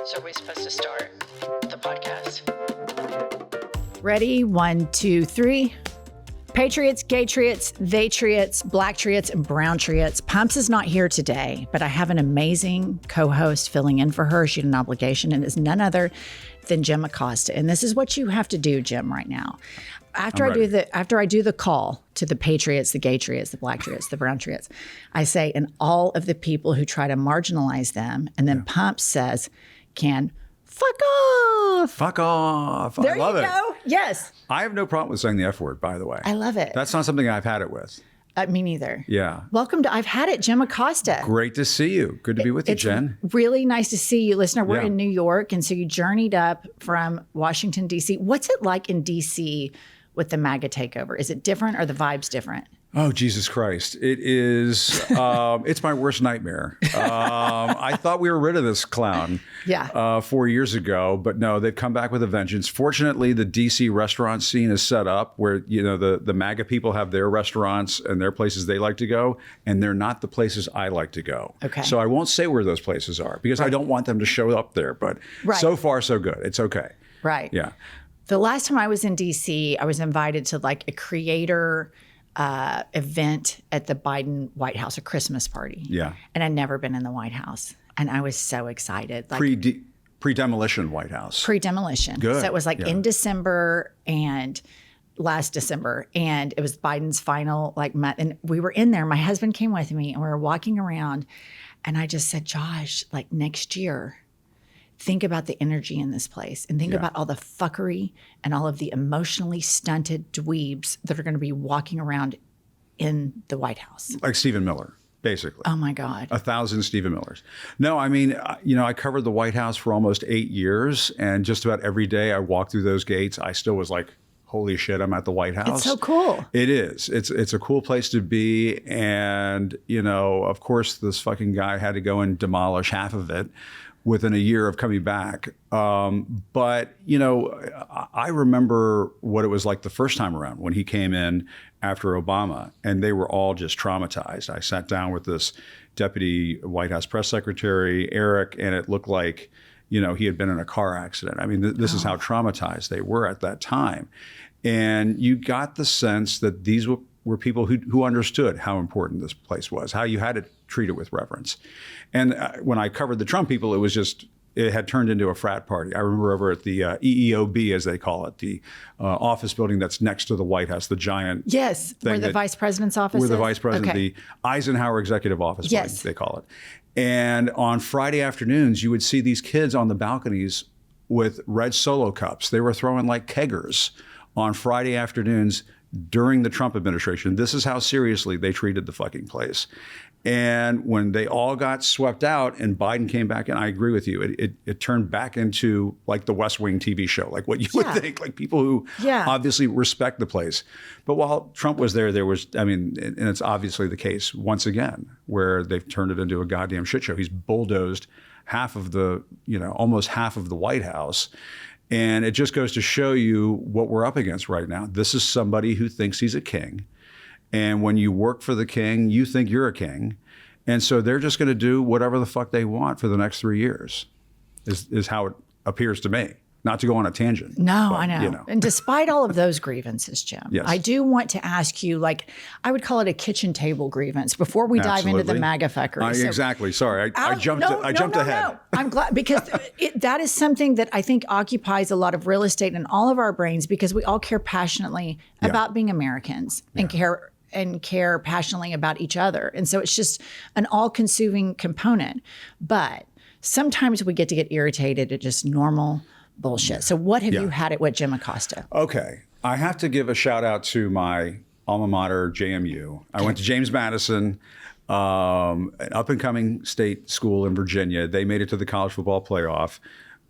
So are we supposed to start the podcast? Ready? 1, 2, 3. Patriots, gay triots, they triots, black triots, and brown triots. Pumps is not here today, but I have an amazing co-host filling in for her. She had an obligation, and is none other than Jim Acosta. And this is what you have to do, Jim, right now. After I do the call to the patriots, the gay triots, the black triots, the brown triots, I say, and all of the people who try to marginalize them, and then Pumps says, can fuck off. Fuck off. There I love you it. go. Yes. I have no problem with saying the F word, by the way. I love it. That's not something I've had it with. Me neither. Yeah. Welcome to I've Had It, Jim Acosta. Great to see you. Good to be with you, Jen. Really nice to see you. Listener, we're Yeah. in New York, and so you journeyed up from Washington, D.C. What's it like in D.C. with the MAGA takeover? Is it different or the vibes different? Oh, Jesus Christ. It is, it's my worst nightmare. I thought we were rid of this clown 4 years ago, but no, they've come back with a vengeance. Fortunately, the DC restaurant scene is set up where, you know, the MAGA people have their restaurants and their places they like to go, and they're not the places I like to go. Okay. So I won't say where those places are because I don't want them to show up there, but so far so good. It's okay. Right. Yeah. The last time I was in D.C., I was invited to like a creator event at the Biden White House, a Christmas party. Yeah. And I'd never been in the White House. And I was so excited. Like Pre-demolition White House. Pre-demolition. Good. So it was like in December and last December. And it was Biden's final month. And we were in there. My husband came with me and we were walking around. And I just said, Josh, like next year, think about the energy in this place and think about all the fuckery and all of the emotionally stunted dweebs that are going to be walking around in the White House. Like Stephen Miller, basically. Oh my God. 1,000 Stephen Millers. No, I mean, you know, I covered the White House for almost 8 years, and just about every day I walked through those gates, I still was like, holy shit, I'm at the White House. It's so cool. It is. It's a cool place to be. And, you know, of course, this fucking guy had to go and demolish half of it within a year of coming back. But, you know, I remember what it was like the first time around when he came in after Obama, and they were all just traumatized. I sat down with this deputy White House press secretary, Eric, and it looked like, you know, he had been in a car accident. I mean, this is how traumatized they were at that time. And you got the sense that these were people who understood how important this place was, how you had to treat it with reverence. And when I covered the Trump people, it had turned into a frat party. I remember over at the EEOB, as they call it, the office building that's next to the White House, the giant Yes, where the vice president's office is? Where the vice president, the Eisenhower Executive Office building, they call it. And on Friday afternoons, you would see these kids on the balconies with red Solo cups. They were throwing like keggers on Friday afternoons during the Trump administration. This is how seriously they treated the fucking place. And when they all got swept out and Biden came back, and I agree with you, it turned back into like the West Wing TV show, like what you would think, like people who obviously respect the place. But while Trump was there was, I mean, and it's obviously the case once again, where they've turned it into a goddamn shit show. He's bulldozed half of the, you know, almost half of the White House. And it just goes to show you what we're up against right now. This is somebody who thinks he's a king. And when you work for the king, you think you're a king. And so they're just going to do whatever the fuck they want for the next 3 years, is how it appears to me. Not to go on a tangent. No, but, I know. You know. And despite all of those grievances, Jim, I do want to ask you, like, I would call it a kitchen table grievance before we dive into the MAGA fuckery. Exactly. Sorry, I jumped ahead. No. I'm glad, because that is something that I think occupies a lot of real estate in all of our brains, because we all care passionately about being Americans and care passionately about each other. And so it's just an all-consuming component. But sometimes we get irritated at just normal bullshit. So what have you had it with Jim Acosta? Okay. I have to give a shout out to my alma mater, JMU. I went to James Madison, an up-and-coming state school in Virginia. They made it to the college football playoff.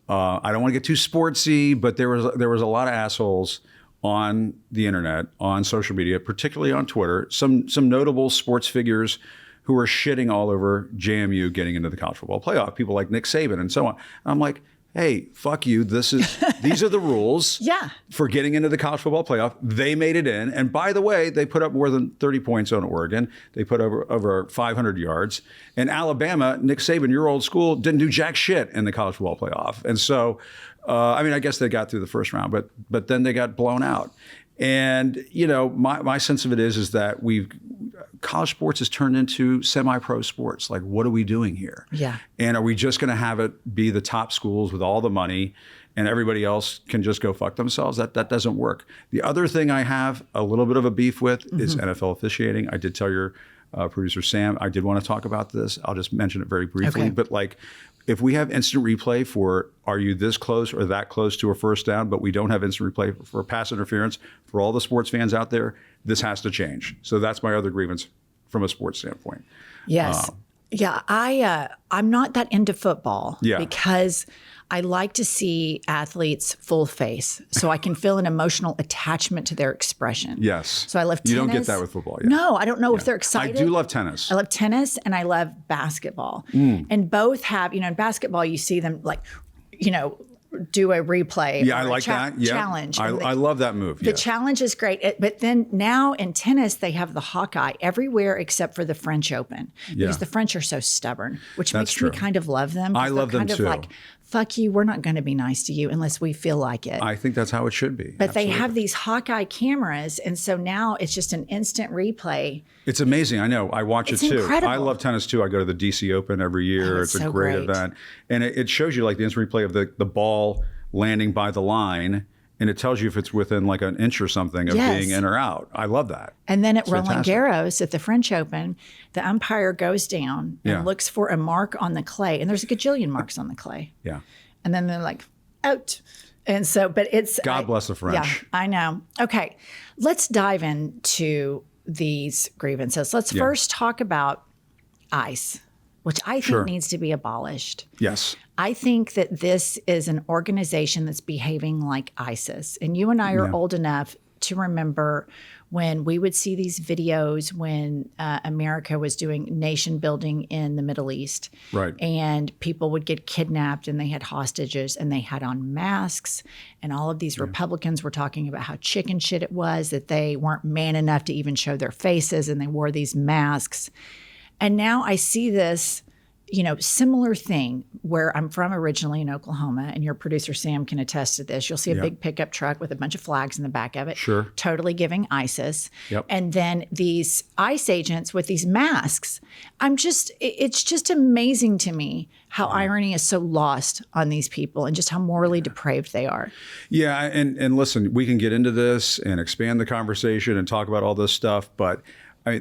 I don't want to get too sportsy, but there was a lot of assholes on the internet, on social media, particularly on Twitter, some notable sports figures who were shitting all over JMU getting into the college football playoff, people like Nick Saban and so on. And I'm like, hey, fuck you. These are the rules for getting into the college football playoff. They made it in. And by the way, they put up more than 30 points on Oregon. They put over 500 yards. And Alabama, Nick Saban, your old school, didn't do jack shit in the college football playoff. And so, I guess they got through the first round, but then they got blown out. And, my sense of it is that college sports has turned into semi-pro sports. Like, what are we doing here? Yeah. And are we just going to have it be the top schools with all the money and everybody else can just go fuck themselves? That doesn't work. The other thing I have a little bit of a beef with is NFL officiating. I did tell your producer, Sam, I did want to talk about this. I'll just mention it very briefly. Okay. But if we have instant replay for are you this close or that close to a first down, but we don't have instant replay for pass interference, for all the sports fans out there, this has to change. So that's my other grievance from a sports standpoint. Yes. I'm not that into football because I like to see athletes full face so I can feel an emotional attachment to their expression. Yes. So I love tennis. You don't get that with football yet. No, I don't know if they're excited. I do love tennis. I love tennis and I love basketball. And both have, in basketball, you see them do a replay. Yeah, I like that. Yeah. Challenge. I love that move. The challenge is great. But then now in tennis, they have the Hawkeye everywhere except for the French Open because the French are so stubborn, which makes me kind of love them. I love them too. Kind of like, fuck you, we're not going to be nice to you unless we feel like it. I think that's how it should be. But they have these Hawkeye cameras, and so now it's just an instant replay. It's amazing. I know. I watch it too. Incredible. I love tennis too. I go to the DC Open every year. It's a great event. And it shows you like the instant replay of the ball landing by the line, and it tells you if it's within like an inch or something of being in or out. I love that. And then at Roland Garros, at the French Open, the umpire goes down and looks for a mark on the clay. And there's a gajillion marks on the clay. Yeah. And then they're like, out. And so, but it's... God bless the French. Yeah, I know. Okay, let's dive into these grievances. Let's first talk about ICE, which I think needs to be abolished. Yes. I think that this is an organization that's behaving like ISIS. And you and I are old enough to remember when we would see these videos when America was doing nation building in the Middle East. Right. And people would get kidnapped and they had hostages and they had on masks. And all of these Republicans were talking about how chicken shit it was, that they weren't man enough to even show their faces and they wore these masks. And now I see this similar thing where I'm from originally in Oklahoma, and your producer Sam can attest to this. You'll see a big pickup truck with a bunch of flags in the back of it, totally giving ISIS. Yep. And then these ICE agents with these masks. It's just amazing to me how irony is so lost on these people and just how morally depraved they are. Yeah, and listen, we can get into this and expand the conversation and talk about all this stuff, but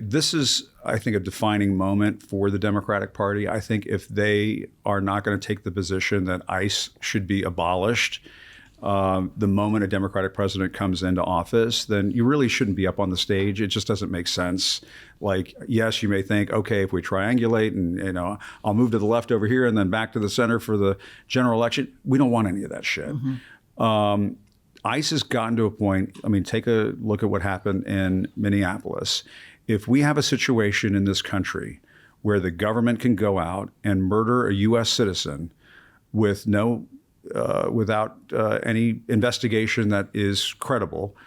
this is, I think, a defining moment for the Democratic Party. I think if they are not going to take the position that ICE should be abolished the moment a Democratic president comes into office, then you really shouldn't be up on the stage. It just doesn't make sense. Like, yes, you may think, okay, if we triangulate and, I'll move to the left over here and then back to the center for the general election. We don't want any of that shit. Mm-hmm. ICE has gotten to a point, take a look at what happened in Minneapolis. If we have a situation in this country where the government can go out and murder a U.S. citizen with without any investigation that is credible,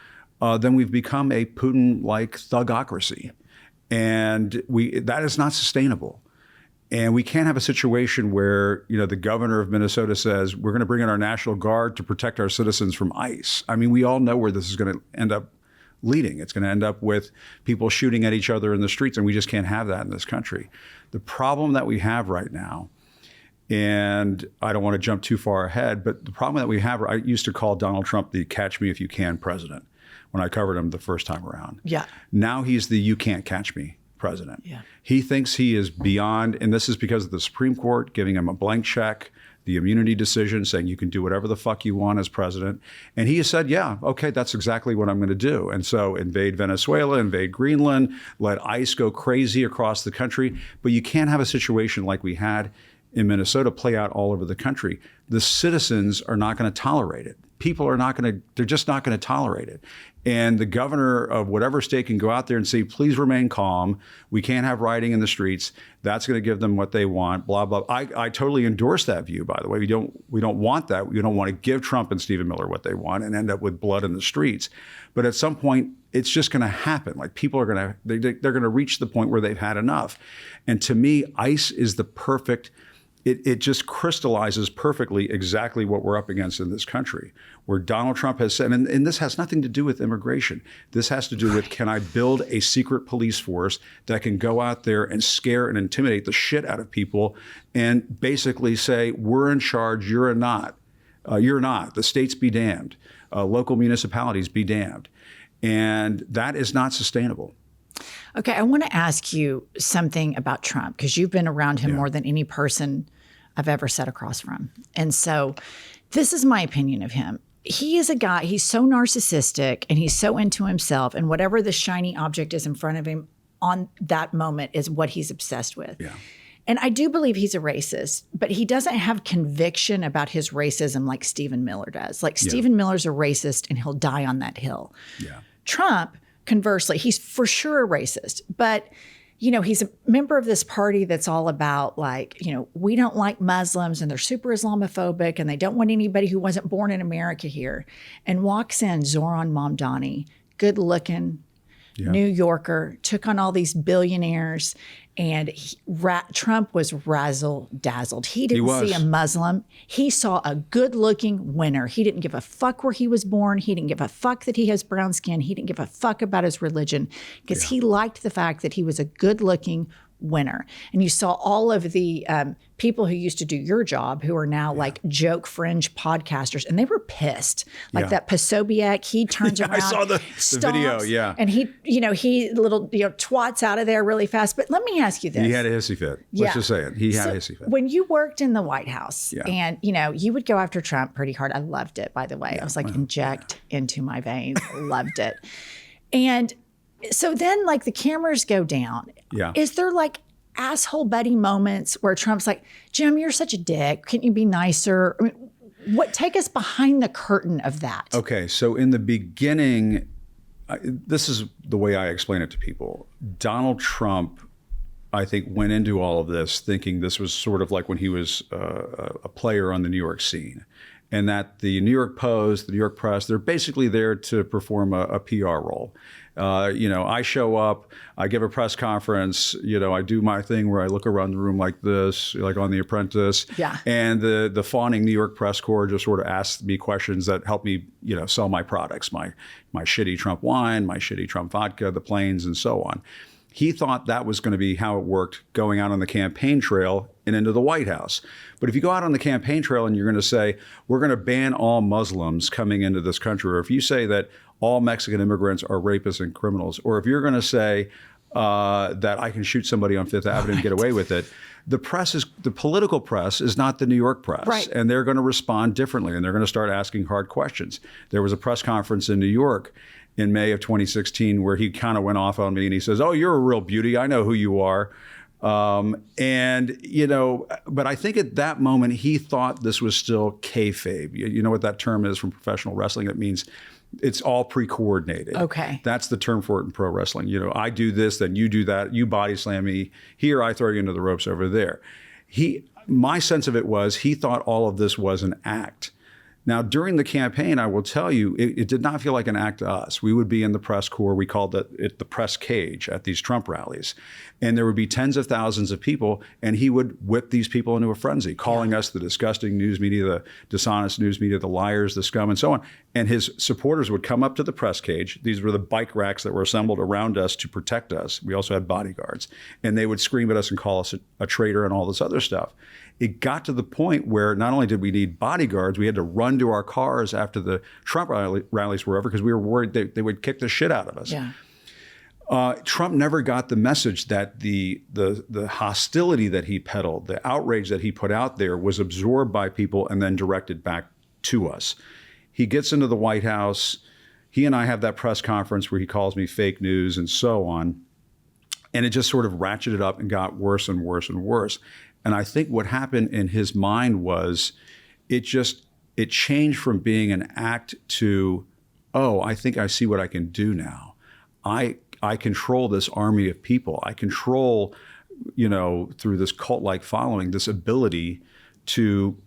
then we've become a Putin-like thugocracy. And that is not sustainable. And we can't have a situation where, the governor of Minnesota says, we're going to bring in our National Guard to protect our citizens from ICE. We all know where this is going to end up leading. It's going to end up with people shooting at each other in the streets, and we just can't have that in this country. The problem that we have right now, and I don't want to jump too far ahead, but the problem that we have, I used to call Donald Trump the catch me if you can president when I covered him the first time around. Yeah. Now he's the you can't catch me president. Yeah. He thinks he is beyond, and this is because of the Supreme Court giving him a blank check, the immunity decision saying you can do whatever the fuck you want as president. And he has said, yeah, okay, that's exactly what I'm going to do. And so invade Venezuela, invade Greenland, let ICE go crazy across the country. But you can't have a situation like we had in Minnesota play out all over the country. The citizens are not going to tolerate it. people are not going to, they're just not going to tolerate it. And the governor of whatever state can go out there and say, please remain calm. We can't have rioting in the streets. That's going to give them what they want, blah, blah. I totally endorse that view, by the way. We don't want that. We don't want to give Trump and Stephen Miller what they want and end up with blood in the streets. But at some point, it's just going to happen. Like people are going to, they're going to reach the point where they've had enough. And to me, ICE is the perfect, it just crystallizes perfectly exactly what we're up against in this country, where Donald Trump has said, and this has nothing to do with immigration. This has to do with, can I build a secret police force that can go out there and scare and intimidate the shit out of people and basically say, we're in charge, you're not. You're not. The states be damned. Local municipalities be damned. And that is not sustainable. Okay, I want to ask you something about Trump, because you've been around him more than any person I've ever sat across from. And so this is my opinion of him. He is a guy, he's so narcissistic and he's so into himself, and whatever the shiny object is in front of him on that moment is what he's obsessed with. Yeah. And I do believe he's a racist, but he doesn't have conviction about his racism like Stephen Miller does. Like Stephen Miller's a racist and he'll die on that hill. Yeah. Trump, conversely, he's for sure a racist, but he's a member of this party that's all about we don't like Muslims and they're super Islamophobic and they don't want anybody who wasn't born in America here. And walks in Zoran Mamdani, good looking New Yorker, took on all these billionaires, and Trump was razzle-dazzled. He didn't see a Muslim. He saw a good-looking winner. He didn't give a fuck where he was born. He didn't give a fuck that he has brown skin. He didn't give a fuck about his religion, because he liked the fact that he was a good-looking winner. And you saw all of the people who used to do your job who are now like joke fringe podcasters, and they were pissed. Like that Posobiec, he turns around. I saw the video, and he little twats out of there really fast. But let me ask you this. He had a hissy fit. Let's just say it. He had a hissy fit. When you worked in the White House and you would go after Trump pretty hard. I loved it, by the way. I was like, inject into my veins. Loved it. And so then the cameras go down. Yeah. Is there asshole buddy moments where Trump's like, Jim, you're such a dick. Can't you be nicer? I mean, take us behind the curtain of that. Okay. So in the beginning, this is the way I explain it to people. Donald Trump, I think, went into all of this thinking this was sort of like when he was a player on the New York scene. And that the New York Post, the New York Press, they're basically there to perform a PR role. I show up, I give a press conference, I do my thing where I look around the room like this, like on The Apprentice. Yeah. And the fawning New York press corps just sort of asks me questions that help me, sell my products, my shitty Trump wine, my shitty Trump vodka, the planes, and so on. He thought that was going to be how it worked going out on the campaign trail and into the White House. But if you go out on the campaign trail and you're going to say, we're going to ban all Muslims coming into this country, or if you say that all Mexican immigrants are rapists and criminals, or if you're going to say that I can shoot somebody on Fifth Avenue and get away with it, the political press is not the New York press. Right. And they're going to respond differently, and they're going to start asking hard questions. There was a press conference in New York in May of 2016 where he kind of went off on me and he says, oh, you're a real beauty. I know who you are. But I think at that moment he thought this was still kayfabe. You know what that term is from professional wrestling? It means it's all pre-coordinated. Okay. That's the term for it in pro wrestling. I do this, then you do that. You body slam me here. I throw you into the ropes over there. My sense of it was he thought all of this was an act. Now, during the campaign, I will tell you, it did not feel like an act to us. We would be in the press corps. We called it the press cage at these Trump rallies. And there would be tens of thousands of people, and he would whip these people into a frenzy, calling us the disgusting news media, the dishonest news media, the liars, the scum, and so on. And his supporters would come up to the press cage. These were the bike racks that were assembled around us to protect us. We also had bodyguards. And they would scream at us and call us a traitor and all this other stuff. It got to the point where not only did we need bodyguards, we had to run to our cars after the Trump rallies were over because we were worried they would kick the shit out of us. Yeah. Trump never got the message that the hostility that he peddled, the outrage that he put out there was absorbed by people and then directed back to us. He gets into the White House. He and I have that press conference where he calls me fake news and so on. And it just sort of ratcheted up and got worse and worse and worse. And I think what happened in his mind was it it changed from being an act to, oh, I think I see what I can do now. I control this army of people. I control, through this cult-like following, this ability to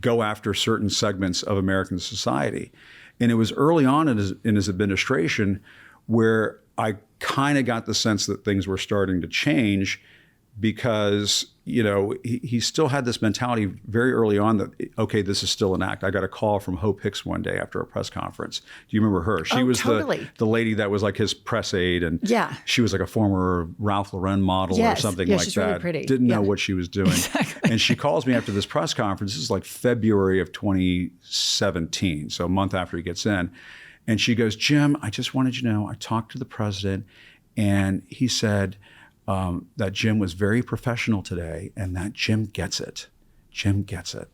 go after certain segments of American society. And it was early on in his administration where I kind of got the sense that things were starting to change, because, he still had this mentality very early on that, okay, this is still an act. I got a call from Hope Hicks one day after a press conference. Do you remember her? She was totally. the lady that was like his press aide, and she was like a former Ralph Lauren model or something like she's that. Really pretty. Didn't know what she was doing. Exactly. And she calls me after this press conference. This is like February of 2017, so a month after he gets in. And she goes, Jim, I just wanted you to know, I talked to the president, and he said that Jim was very professional today, and that Jim gets it. Jim gets it.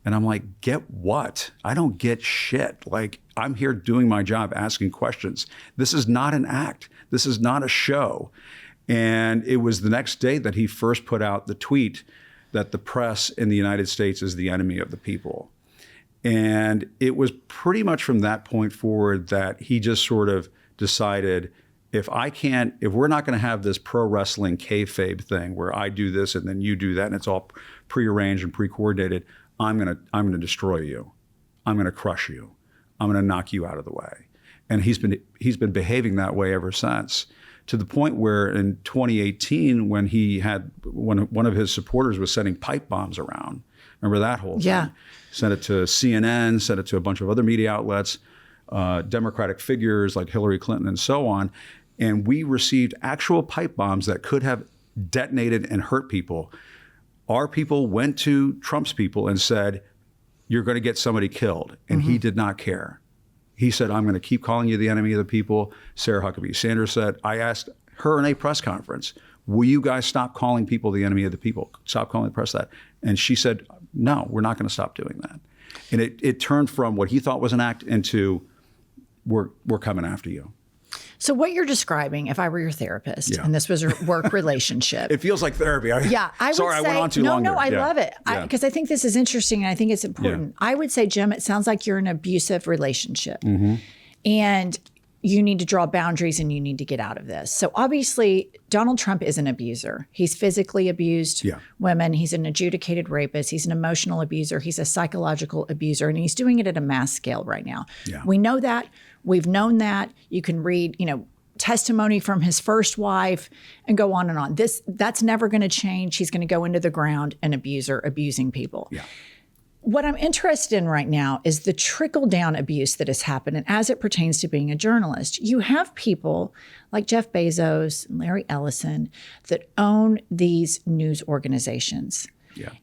And I'm like, get what? I don't get shit. Like, I'm here doing my job, asking questions. This is not an act. This is not a show. And it was the next day that he first put out the tweet that the press in the United States is the enemy of the people. And it was pretty much from that point forward that he just sort of decided, if we're not going to have this pro wrestling kayfabe thing where I do this and then you do that and it's all prearranged and pre-coordinated, I'm going to destroy you. I'm going to crush you. I'm going to knock you out of the way. And he's been behaving that way ever since, to the point where in 2018, when he had one of his supporters was sending pipe bombs around. Remember that whole thing? Yeah. Sent it to CNN, sent it to a bunch of other media outlets, Democratic figures like Hillary Clinton and so on. And we received actual pipe bombs that could have detonated and hurt people. Our people went to Trump's people and said, you're going to get somebody killed. And he did not care. He said, I'm going to keep calling you the enemy of the people. Sarah Huckabee Sanders said, I asked her in a press conference, will you guys stop calling people the enemy of the people? Stop calling the press that. And she said, no, we're not going to stop doing that. And it turned from what he thought was an act into, we're coming after you. So what you're describing, if I were your therapist, and this was a work relationship. It feels like therapy. I would say, I went on too long. No, I love it. Because I think this is interesting and I think it's important. I would say, Jim, it sounds like you're in an abusive relationship. And you need to draw boundaries and you need to get out of this. So obviously, Donald Trump is an abuser. He's physically abused women. He's an adjudicated rapist. He's an emotional abuser. He's a psychological abuser. And he's doing it at a mass scale right now. We know that. We've known that. You can read, testimony from his first wife and go on and on. That's never going to change. He's going to go into the ground an abuser, abusing people. What I'm interested in right now is the trickle-down abuse that has happened, and as it pertains to being a journalist. You have people like Jeff Bezos and Larry Ellison that own these news organizations.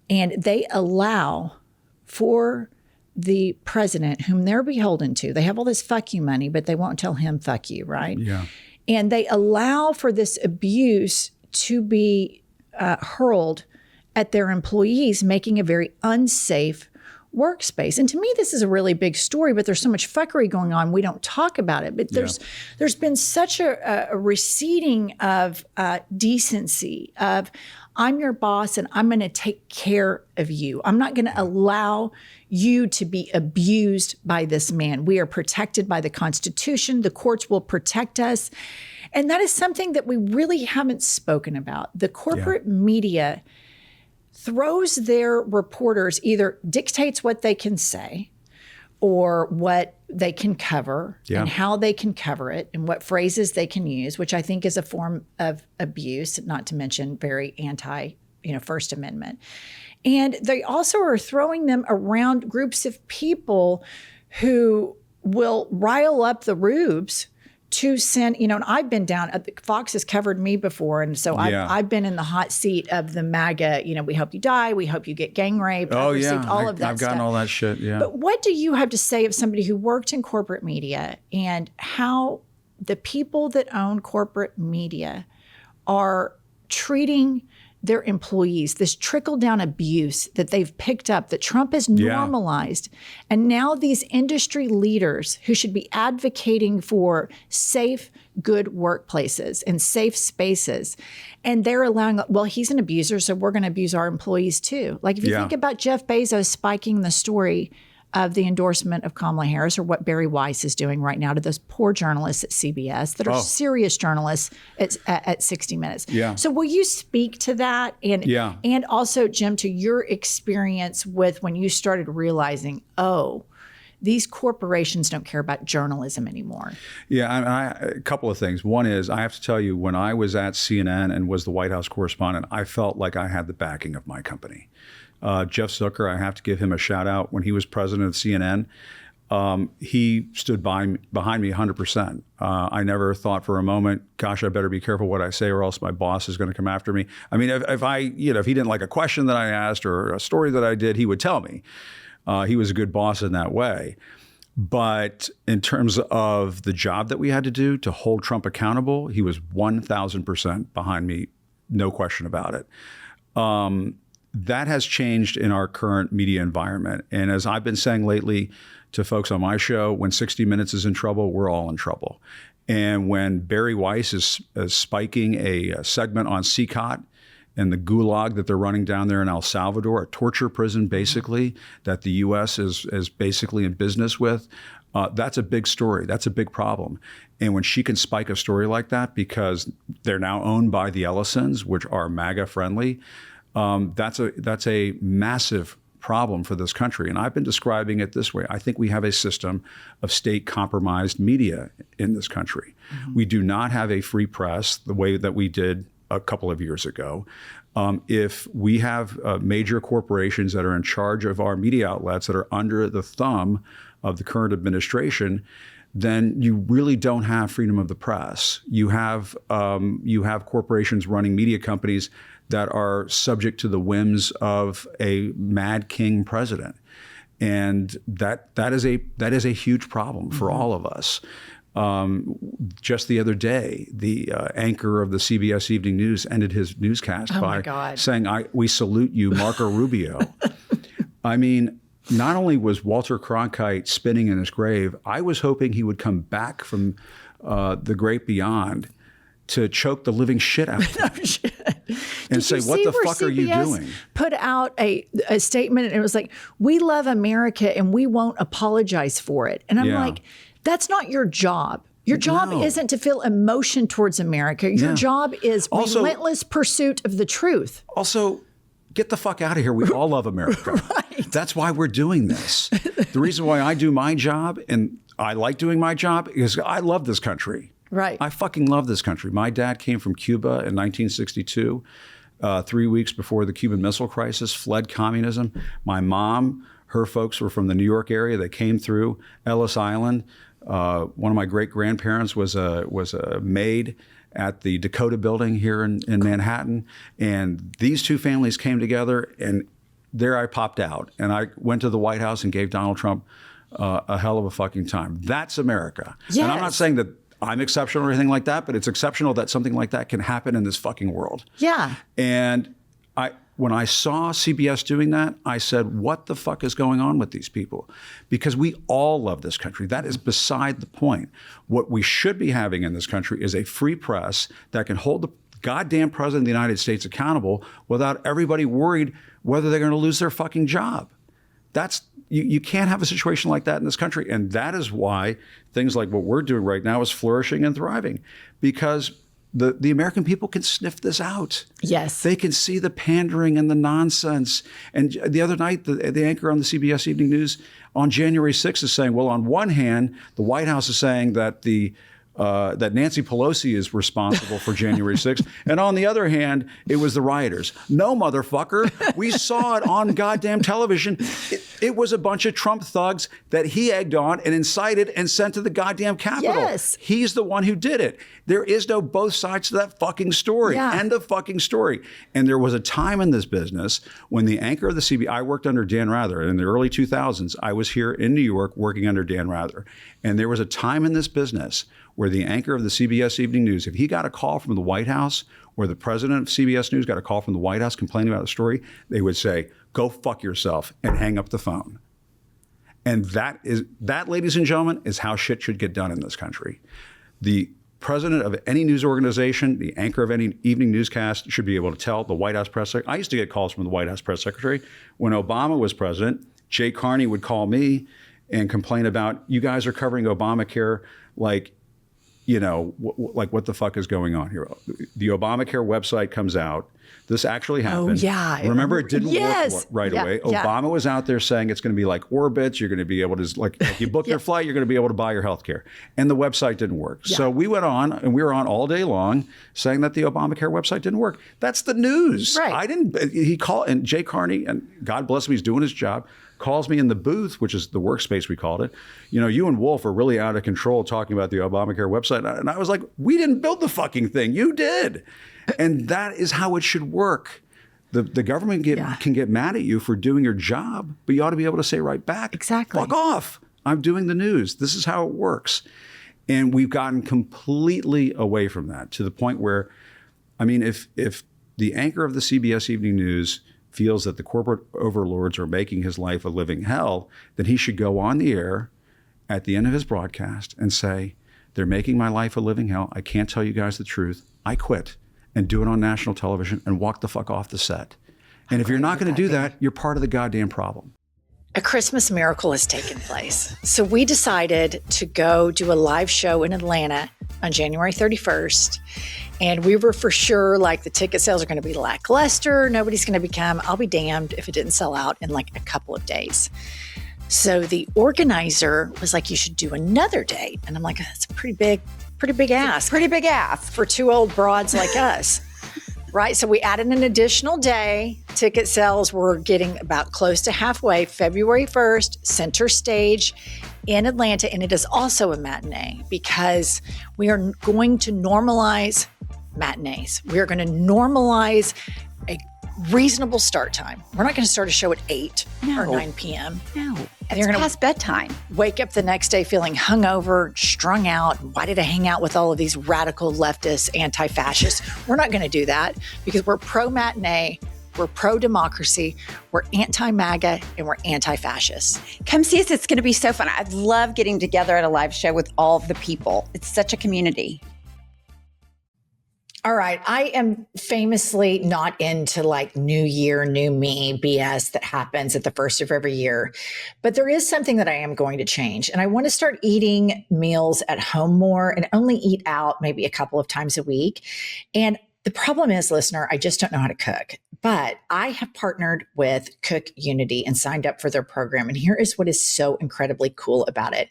And they allow for the president, whom they're beholden to, they have all this fuck you money, but they won't tell him fuck you, right? And they allow for this abuse to be hurled at their employees, making a very unsafe workspace. And to me, this is a really big story, but there's so much fuckery going on. We don't talk about it, but there's been such a receding of decency, of I'm your boss and I'm going to take care of you. I'm not going to allow you to be abused by this man. We are protected by the Constitution. The courts will protect us. And that is something that we really haven't spoken about. The corporate media throws their reporters, either dictates what they can say or what they can cover and how they can cover it and what phrases they can use, which I think is a form of abuse, not to mention very anti, First Amendment. And they also are throwing them around groups of people who will rile up the rubes to send, and I've been down, Fox has covered me before. And so I've been in the hot seat of the MAGA, we hope you die. We hope you get gang raped. I've received all of that I've gotten all that shit. But what do you have to say of somebody who worked in corporate media and how the people that own corporate media are treating their employees, this trickle-down abuse that they've picked up, that Trump has normalized. And now these industry leaders who should be advocating for safe, good workplaces and safe spaces, and they're allowing, well, he's an abuser, so we're going to abuse our employees too. Like if you think about Jeff Bezos spiking the story of the endorsement of Kamala Harris or what Barry Weiss is doing right now to those poor journalists at CBS that are serious journalists at 60 Minutes. Yeah. So will you speak to that? And also, Jim, to your experience with when you started realizing, these corporations don't care about journalism anymore. Yeah, a couple of things. One is, I have to tell you, when I was at CNN and was the White House correspondent, I felt like I had the backing of my company. Jeff Zucker, I have to give him a shout out. When he was president of CNN, he stood behind me 100%. I never thought for a moment, gosh, I better be careful what I say or else my boss is going to come after me. I mean, if he didn't like a question that I asked or a story that I did, he would tell me. He was a good boss in that way. But in terms of the job that we had to do to hold Trump accountable, he was 1,000% behind me, no question about it. That has changed in our current media environment. And as I've been saying lately to folks on my show, when 60 Minutes is in trouble, we're all in trouble. And when Barry Weiss is spiking a segment on CCOT, and the gulag that they're running down there in El Salvador, a torture prison basically, that the U.S. is basically in business with, that's a big story. That's a big problem. And when she can spike a story like that because they're now owned by the Ellisons, which are MAGA friendly, that's a massive problem for this country. And I've been describing it this way. I think we have a system of state compromised media in this country. Mm-hmm. We do not have a free press the way that we did a couple of years ago. If we have major corporations that are in charge of our media outlets that are under the thumb of the current administration, then you really don't have freedom of the press. You have corporations running media companies that are subject to the whims of a mad king president, and that is a huge problem for all of us. Just the other day, the anchor of the CBS Evening News ended his newscast by saying, "We salute you, Marco Rubio." I mean, not only was Walter Cronkite spinning in his grave, I was hoping he would come back from the great beyond to choke the living shit out of him. And say, what the fuck are you doing? Put out a statement, and it was like, "We love America and we won't apologize for it." And I'm like, that's not your job. Your job isn't to feel emotion towards America. Your job is relentless pursuit of the truth. Also, get the fuck out of here. We all love America. Right. That's why we're doing this. The reason why I do my job, and I like doing my job, is I love this country. Right. I fucking love this country. My dad came from Cuba in 1962, 3 weeks before the Cuban Missile Crisis, fled communism. My mom, her folks were from the New York area. They came through Ellis Island. One of my great-grandparents was a maid at the Dakota Building here in Manhattan. And these two families came together, and there I popped out. And I went to the White House and gave Donald Trump a hell of a fucking time. That's America. Yes. And I'm not saying that I'm exceptional or anything like that, but it's exceptional that something like that can happen in this fucking world. Yeah. And when I saw CBS doing that, I said, what the fuck is going on with these people? Because we all love this country. That is beside the point. What we should be having in this country is a free press that can hold the goddamn president of the United States accountable without everybody worried whether they're going to lose their fucking job. You can't have a situation like that in this country. And that is why things like what we're doing right now is flourishing and thriving, because the American people can sniff this out. Yes. They can see the pandering and the nonsense. And the other night, the anchor on the CBS Evening News on January 6th is saying, well, on one hand, the White House is saying that that Nancy Pelosi is responsible for January 6th. And on the other hand, it was the rioters. No, motherfucker. We saw it on goddamn television. It was a bunch of Trump thugs that he egged on and incited and sent to the goddamn Capitol. Yes. He's the one who did it. There is no both sides to that fucking story. Yeah. End of fucking story. And there was a time in this business when the anchor of the CBS, I worked under Dan Rather in the early 2000s. I was here in New York working under Dan Rather. And there was a time in this business where the anchor of the CBS Evening News, if he got a call from the White House, or the president of CBS News got a call from the White House complaining about the story, they would say, go fuck yourself, and hang up the phone. And that, ladies and gentlemen, is how shit should get done in this country. The president of any news organization, the anchor of any evening newscast, should be able to tell the White House press secretary. I used to get calls from the White House press secretary when Obama was president. Jay Carney would call me and complain about, you guys are covering Obamacare like, like what the fuck is going on here? The Obamacare website comes out. This actually happened. Oh, yeah. Remember, it didn't work right away. Yeah. Obama was out there saying it's going to be like Orbitz. You're going to be able to, like you book your flight, you're going to be able to buy your health care. And the website didn't work. Yeah. So we went on, and we were on all day long saying that the Obamacare website didn't work. That's the news. Right. He called, and Jay Carney, and God bless him, he's doing his job, calls me in the booth, which is the workspace we called it. You and Wolf are really out of control talking about the Obamacare website. And I was like, we didn't build the fucking thing. You did. And that is how it should work. The government can get mad at you for doing your job, but you ought to be able to say right back, exactly, fuck off. I'm doing the news. This is how it works. And we've gotten completely away from that to the point where, if the anchor of the CBS Evening News feels that the corporate overlords are making his life a living hell, then he should go on the air at the end of his broadcast and say, they're making my life a living hell. I can't tell you guys the truth. I quit. And do it on national television and walk the fuck off the set. And if you're not going to do that, you're part of the goddamn problem. A Christmas miracle has taken place. So we decided to go do a live show in Atlanta on January 31st. And we were for sure like the ticket sales are going to be lackluster. Nobody's going to come. I'll be damned if it didn't sell out in like a couple of days. So the organizer was like, you should do another date. And I'm like, that's a pretty big ask. Pretty big ask for two old broads like us. Right. So we added an additional day. Ticket sales were getting about close to halfway. February 1st, center stage in Atlanta. And it is also a matinee because we are going to normalize matinees. We are going to normalize a reasonable start time. We're not going to start a show at 8 or 9 p.m. No. And you're going past bedtime. Wake up the next day feeling hungover, strung out. Why did I hang out with all of these radical leftists, anti-fascists? We're not going to do that because we're pro-matinee, we're pro-democracy, we're anti-MAGA, and we're anti-fascist. Come see us. It's going to be so fun. I love getting together at a live show with all of the people. It's such a community. All right. I am famously not into like New Year, new me BS that happens at the first of every year. But there is something that I am going to change. And I want to start eating meals at home more and only eat out maybe a couple of times a week. And the problem is, listener, I just don't know how to cook. But I have partnered with Cook Unity and signed up for their program. And here is what is so incredibly cool about it.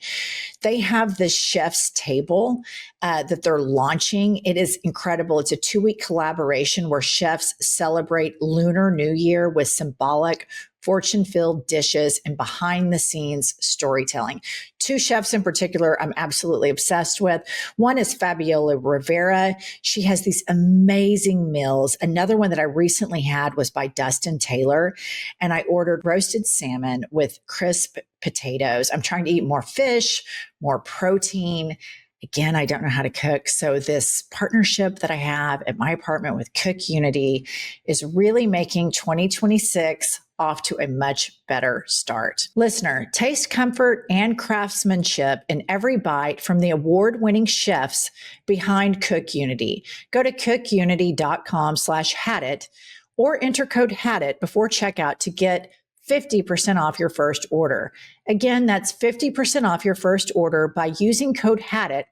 They have this chef's table that they're launching. It is incredible. It's a 2-week collaboration where chefs celebrate Lunar New Year with symbolic fortune-filled dishes and behind-the-scenes storytelling. 2 chefs in particular I'm absolutely obsessed with. One is Fabiola Rivera. She has these amazing meals. Another one that I recently had was by Dustin Taylor, and I ordered roasted salmon with crisp potatoes. I'm trying to eat more fish, more protein. Again, I don't know how to cook. So this partnership that I have at my apartment with Cook Unity is really making 2026 off to a much better start. Listener, taste comfort and craftsmanship in every bite from the award-winning chefs behind Cook Unity. Go to cookunity.com/hadit or enter code HADIT before checkout to get 50% off your first order. Again, that's 50% off your first order by using code HADIT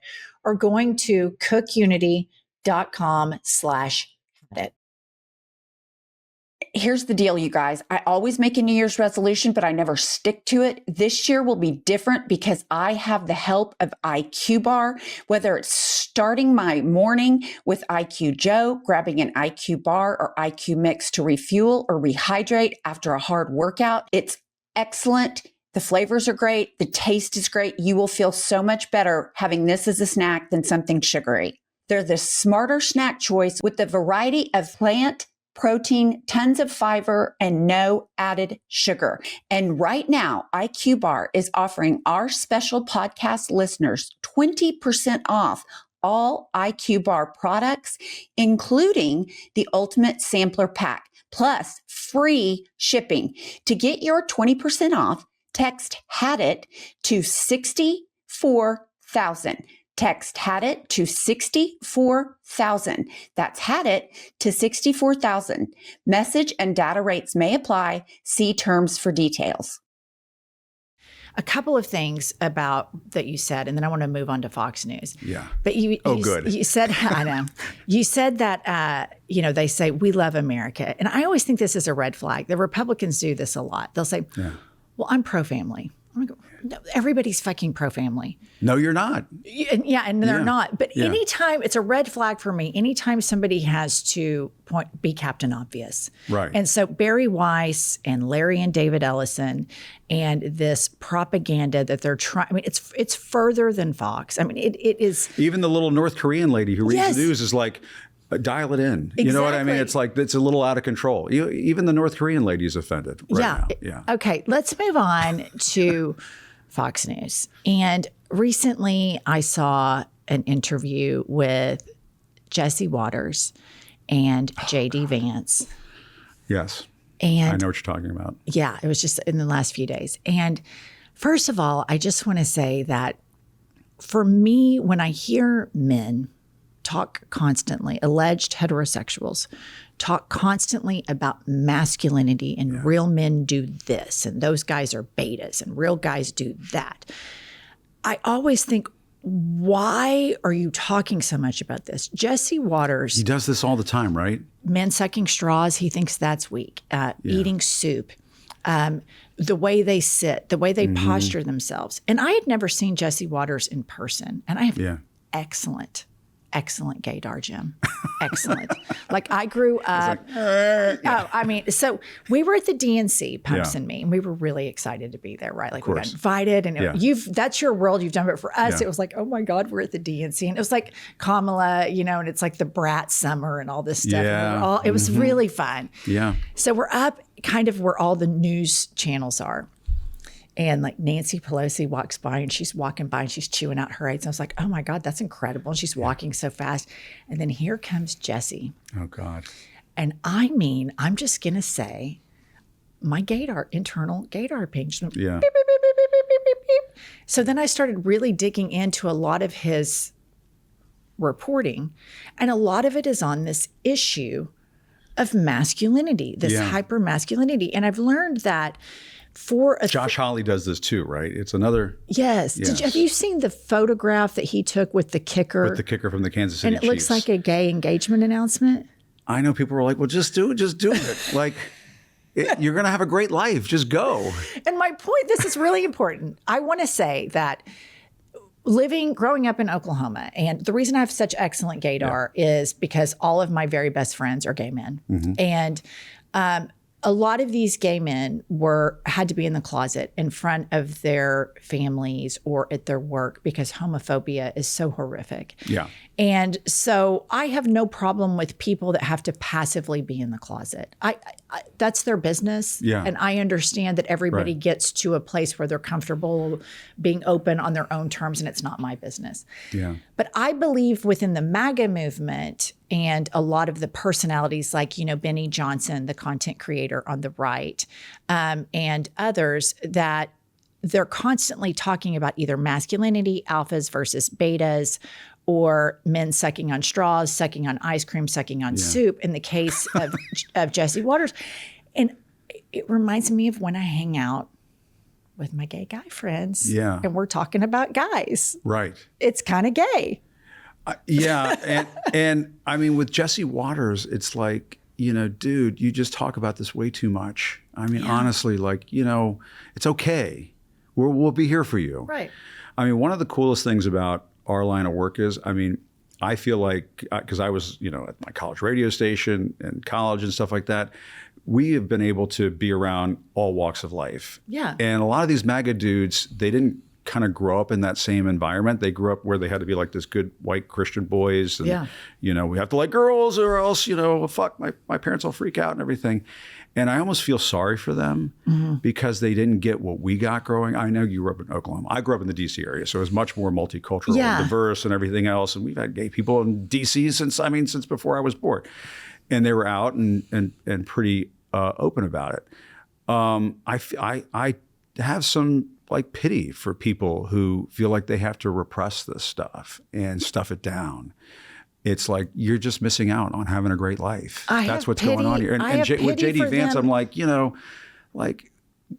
or going to cookunity.com/HADIT. Here's the deal, you guys. I always make a New Year's resolution, but I never stick to it. This year will be different because I have the help of IQ Bar, whether it's starting my morning with IQ Joe, grabbing an IQ Bar or IQ Mix to refuel or rehydrate after a hard workout. It's excellent. The flavors are great. The taste is great. You will feel so much better having this as a snack than something sugary. They're the smarter snack choice with the variety of plant protein, tons of fiber, and no added sugar. And right now, IQ Bar is offering our special podcast listeners 20% off all IQ Bar products, including the Ultimate Sampler Pack, plus free shipping. To get your 20% off, text HADIT to 64,000. Text HADIT to 64,000. That's HADIT to 64,000. Message and data rates may apply. See terms for details. a couple of things about that you said, and then I want to move on to Fox News. Yeah. But good. You said, I know, you said that, they say, we love America. And I always think this is a red flag. The Republicans do this a lot. They'll say, well, I'm pro-family. I'm like, no, everybody's fucking pro-family. No, you're not. And they're not. But anytime, it's a red flag for me, anytime somebody has to be Captain Obvious. Right. And so Barry Weiss and Larry and David Ellison and this propaganda that they're trying, I mean, it's further than Fox. I mean, it is. Even the little North Korean lady who reads the news is like, dial it in. You know what I mean? It's like, it's a little out of control. Even the North Korean lady is offended right now. Yeah. Okay, let's move on to Fox News. And recently I saw an interview with Jesse Waters and JD Vance. Yes. And I know what you're talking about. Yeah, it was just in the last few days. And first of all, I just want to say that for me, when I hear men talk constantly, alleged heterosexuals talk constantly about masculinity and real men do this and those guys are betas and real guys do that. I always think, why are you talking so much about this? Jesse Waters. He does this all the time, right? Men sucking straws, he thinks that's weak. Eating soup. The way they sit, the way they posture themselves. And I had never seen Jesse Waters in person. And I have excellent gaydar, Jim. Excellent. Like I grew up. So we were at the DNC, Pumps and me, and we were really excited to be there, right? Like we got invited, and that's your world. You've done it for us. It was like, oh my God, we're at the DNC, and it was like Kamala, and it's like the brat summer and all this stuff. Yeah. And it was really fun. Yeah. So we're up, kind of where all the news channels are. And like Nancy Pelosi walks by and she's walking by and she's chewing out her eights. And I was like, oh my God, that's incredible. And she's walking so fast. And then here comes Jesse. Oh God. And I mean, I'm just going to say my internal gaydar page. Yeah. Beep, beep, beep, beep, beep, beep, beep, beep. So then I started really digging into a lot of his reporting. And a lot of it is on this issue of masculinity, this hyper masculinity. And I've learned that Josh Hawley does this too, right? It's another. Yes. Have you seen the photograph that he took with the kicker? With the kicker from the Kansas City Chiefs. And it looks like a gay engagement announcement. I know people were like, well, just do it. Like, you're going to have a great life. Just go. And my point, this is really important. I want to say that growing up in Oklahoma, and the reason I have such excellent gaydar is because all of my very best friends are gay men. And a lot of these gay men had to be in the closet in front of their families or at their work because homophobia is so horrific. Yeah. And so I have no problem with people that have to passively be in the closet. I that's their business. Yeah. And I understand that everybody gets to a place where they're comfortable being open on their own terms, and it's not my business. Yeah. But I believe within the MAGA movement and a lot of the personalities like, Benny Johnson, the content creator on the right, and others, that they're constantly talking about either masculinity, alphas versus betas, or men sucking on straws, sucking on ice cream, sucking on soup, in the case of Jesse Waters. And it reminds me of when I hang out with my gay guy friends. Yeah. And we're talking about guys. Right. It's kind of gay. And I mean, with Jesse Waters, it's like, dude, you just talk about this way too much. I mean, honestly, like, it's okay. We'll be here for you. Right. I mean, one of the coolest things about our line of work is, I feel like, because I was, at my college radio station and college and stuff like that, we have been able to be around all walks of life. Yeah. And a lot of these MAGA dudes, they didn't kind of grow up in that same environment. They grew up where they had to be like this good white Christian boys. And, we have to like girls or else, fuck, my parents will freak out and everything. And I almost feel sorry for them because they didn't get what we got growing. I know you grew up in Oklahoma. I grew up in the DC area, so it was much more multicultural and diverse and everything else. And we've had gay people in DC since before I was born. And they were out and pretty open about it. I have some like pity for people who feel like they have to repress this stuff and stuff it down. It's like, you're just missing out on having a great life. That's what's going on here. And with JD Vance, I'm like,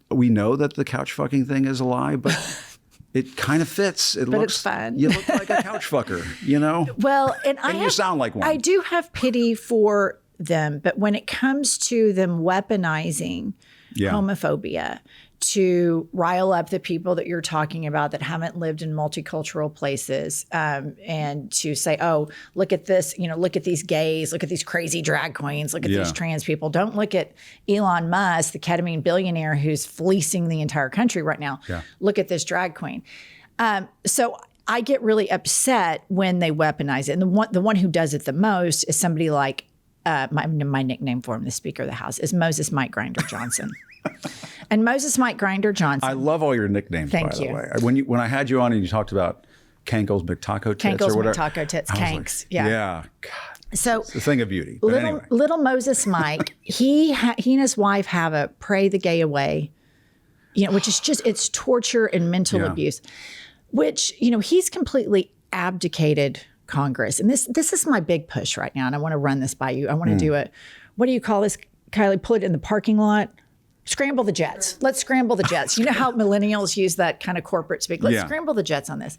we know that the couch fucking thing is a lie, but it kind of fits. It's fun. You look like a couch fucker, you know? Well, and you sound like one. I do have pity for them, but when it comes to them weaponizing homophobia to rile up the people that you're talking about that haven't lived in multicultural places, and to say, oh, look at this, look at these gays, look at these crazy drag queens, look at these trans people. Don't look at Elon Musk, the ketamine billionaire who's fleecing the entire country right now. Yeah. Look at this drag queen. So I get really upset when they weaponize it. And the one who does it the most is somebody like, my nickname for him, the Speaker of the House, is Moses Mike Grinder Johnson. And Moses Mike Grinder Johnson. I love all your nicknames, by the way. When I had you on and you talked about Kankles McTaco Tits or whatever. Kankles McTaco Tits, Kanks. Like, yeah. God. So it's a thing of beauty. Little Moses Mike, he and his wife have a Pray the Gay Away, which is just, it's torture and mental abuse, which, he's completely abdicated Congress. And this is my big push right now. And I want to run this by you. I want to do it. What do you call this, Kylie? Put it in the parking lot. Scramble the jets. Let's scramble the jets. You know how millennials use that kind of corporate speak. Let's scramble the jets on this.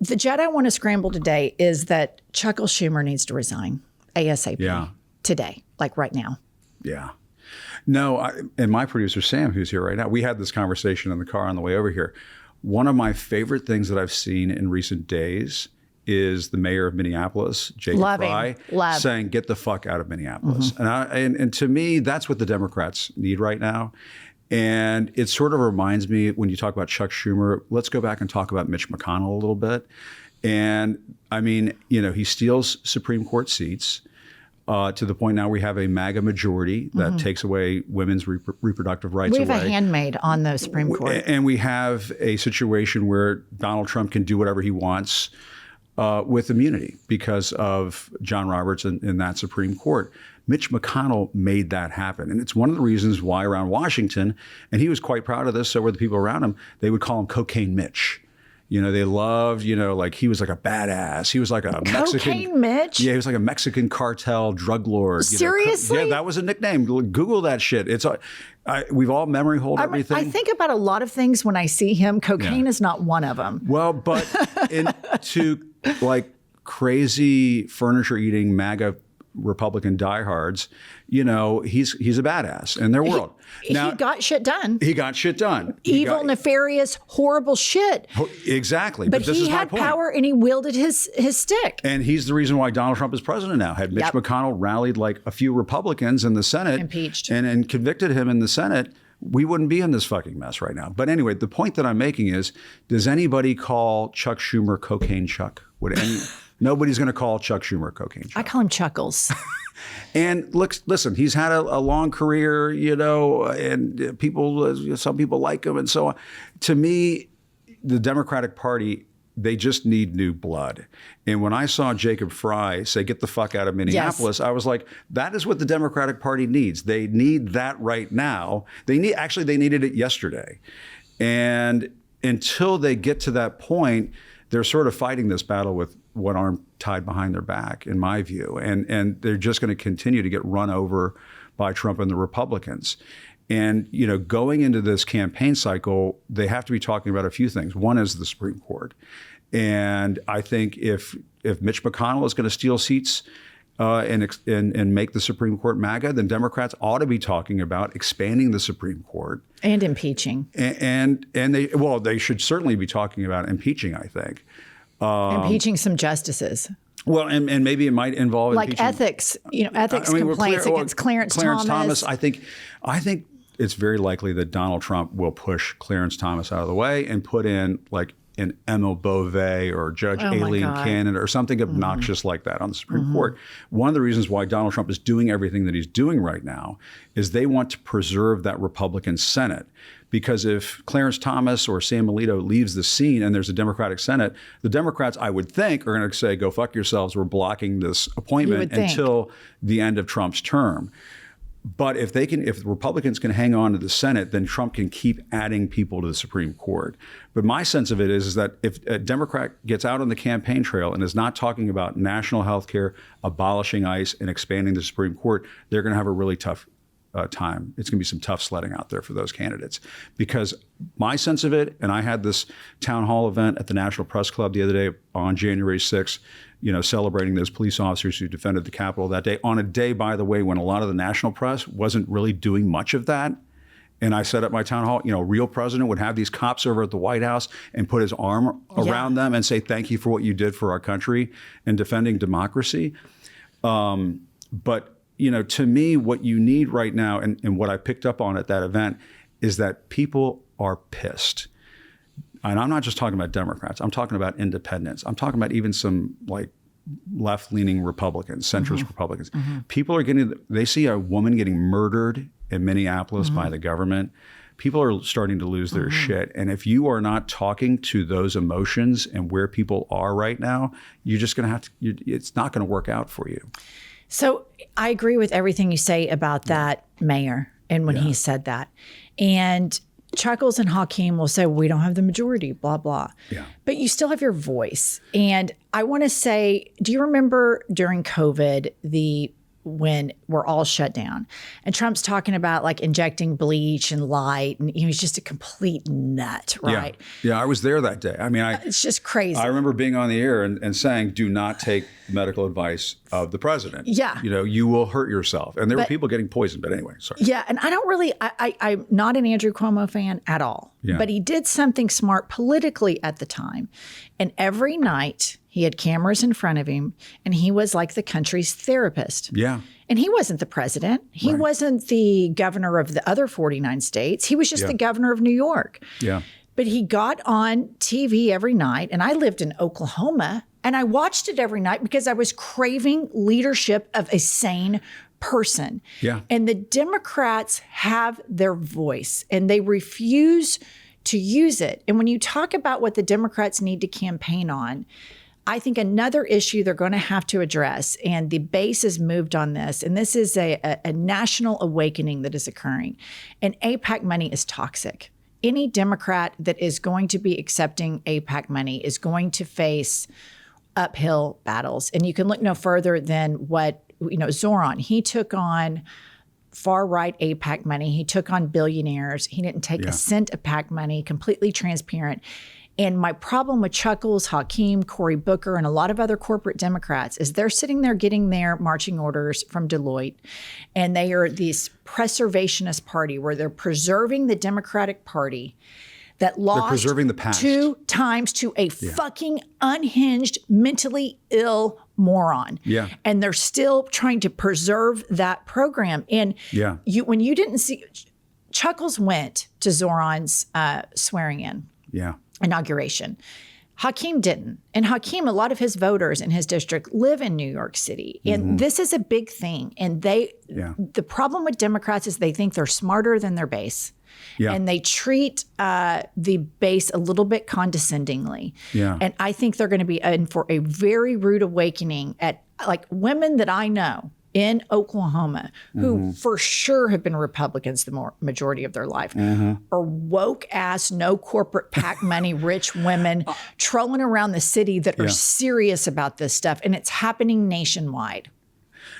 The jet I want to scramble today is that Chuckle Schumer needs to resign ASAP today, like right now. Yeah. No, and my producer, Sam, who's here right now, we had this conversation in the car on the way over here. One of my favorite things that I've seen in recent days is the mayor of Minneapolis, Jacob Fry, saying, get the fuck out of Minneapolis. Mm-hmm. And to me, that's what the Democrats need right now. And it sort of reminds me, when you talk about Chuck Schumer, let's go back and talk about Mitch McConnell a little bit. And I mean, he steals Supreme Court seats to the point now we have a MAGA majority that takes away women's reproductive rights away. We have a handmaid on the Supreme Court. And we have a situation where Donald Trump can do whatever he wants with immunity because of John Roberts and that Supreme Court. Mitch McConnell made that happen. And it's one of the reasons why around Washington, and he was quite proud of this, so were the people around him, they would call him Cocaine Mitch. They loved, like he was like a badass. He was like a Mexican. Cocaine Mitch? Yeah, he was like a Mexican cartel drug lord. Seriously? Yeah, that was a nickname. Google that shit. We've all memory hold everything. I think about a lot of things when I see him. Cocaine is not one of them. Well, but to like crazy furniture eating MAGA Republican diehards, he's a badass in their world. He got shit done. He got shit done. Evil, nefarious, horrible shit. Exactly. But he had power and he wielded his stick. And he's the reason why Donald Trump is president now. Had Mitch McConnell rallied like a few Republicans in the Senate, impeached, and convicted him in the Senate, we wouldn't be in this fucking mess right now. But anyway, the point that I'm making is, does anybody call Chuck Schumer Cocaine Chuck? Nobody's going to call Chuck Schumer Cocaine Chuck. I call him Chuckles. And listen, he's had a long career, and some people like him and so on. To me, the Democratic Party, they just need new blood. And when I saw Jacob Fry say, get the fuck out of Minneapolis, I was like, that is what the Democratic Party needs. They need that right now. They needed it yesterday. And until they get to that point, they're sort of fighting this battle with one arm tied behind their back, in my view. And they're just going to continue to get run over by Trump and the Republicans. And, going into this campaign cycle, they have to be talking about a few things. One is the Supreme Court. And I think if Mitch McConnell is going to steal seats and make the Supreme Court MAGA, then Democrats ought to be talking about expanding the Supreme Court. And impeaching. And they should certainly be talking about impeaching, I think. Impeaching some justices. Well, and maybe it might involve like ethics, complaints against Clarence Thomas. I think it's very likely that Donald Trump will push Clarence Thomas out of the way and put in like an Emma Bovee or Judge Aileen Cannon or something obnoxious like that on the Supreme Court. One of the reasons why Donald Trump is doing everything that he's doing right now is they want to preserve that Republican Senate. Because if Clarence Thomas or Sam Alito leaves the scene and there's a Democratic Senate, the Democrats, I would think, are going to say, go fuck yourselves, we're blocking this appointment until the end of Trump's term. But if the Republicans can hang on to the Senate, then Trump can keep adding people to the Supreme Court. But my sense of it is that if a Democrat gets out on the campaign trail and is not talking about national health care, abolishing ICE, and expanding the Supreme Court, they're going to have a really tough time. It's going to be some tough sledding out there for those candidates, because my sense of it, and I had this town hall event at the National Press Club the other day on January 6th, celebrating those police officers who defended the Capitol that day, on a day, by the way, when a lot of the national press wasn't really doing much of that. And I said at my town hall, real president would have these cops over at the White House and put his arm around them and say, thank you for what you did for our country and defending democracy. But, to me, what you need right now, and what I picked up on at that event, is that people are pissed. And I'm not just talking about Democrats. I'm talking about independents. I'm talking about even some left-leaning Republicans, centrist Republicans. People are they see a woman getting murdered in Minneapolis by the government. People are starting to lose their shit. And if you are not talking to those emotions and where people are right now, you're just going to have to, it's not going to work out for you. So I agree with everything you say about that mayor and when he said that. And Chuckles and Hakeem will say, we don't have the majority, blah, blah. Yeah. But you still have your voice. And I want to say, do you remember during COVID, when we're all shut down and Trump's talking about injecting bleach and light, and he was just a complete nut, right? Yeah, I was there that day. I mean, it's just crazy. I remember being on the air and saying, do not take medical advice of the president. Yeah. You will hurt yourself. And there were people getting poisoned, but anyway, sorry. Yeah, and I don't really, I'm not an Andrew Cuomo fan at all, but he did something smart politically at the time. And every night, he had cameras in front of him, and he was like the country's therapist. Yeah. And he wasn't the president. He wasn't the governor of the other 49 states. He was just the governor of New York. Yeah. But he got on TV every night, and I lived in Oklahoma, and I watched it every night because I was craving leadership of a sane person. Yeah. And the Democrats have their voice, and they refuse to use it. And when you talk about what the Democrats need to campaign on, I think another issue they're going to have to address, and the base has moved on this, and this is a national awakening that is occurring, and AIPAC money is toxic. Any Democrat that is going to be accepting AIPAC money is going to face uphill battles. And you can look no further than what, Zoran, he took on far-right AIPAC money. He took on billionaires. He didn't take a cent of PAC money, completely transparent. And my problem with Chuckles, Hakeem, Cory Booker, and a lot of other corporate Democrats is they're sitting there getting their marching orders from Deloitte, and they are this preservationist party where they're preserving the Democratic Party that lost preserving the past 2 times to a fucking unhinged, mentally ill moron. Yeah. And they're still trying to preserve that program. And when you didn't see, Chuckles went to Zoran's swearing in. Yeah. Inauguration. Hakeem didn't. And Hakeem, a lot of his voters in his district live in New York City. And this is a big thing. And the problem with Democrats is they think they're smarter than their base. Yeah. And they treat the base a little bit condescendingly. Yeah. And I think they're going to be in for a very rude awakening at women that I know in Oklahoma, who for sure have been Republicans the majority of their life, are woke ass, no corporate PAC money, rich women trolling around the city that are serious about this stuff. And it's happening nationwide.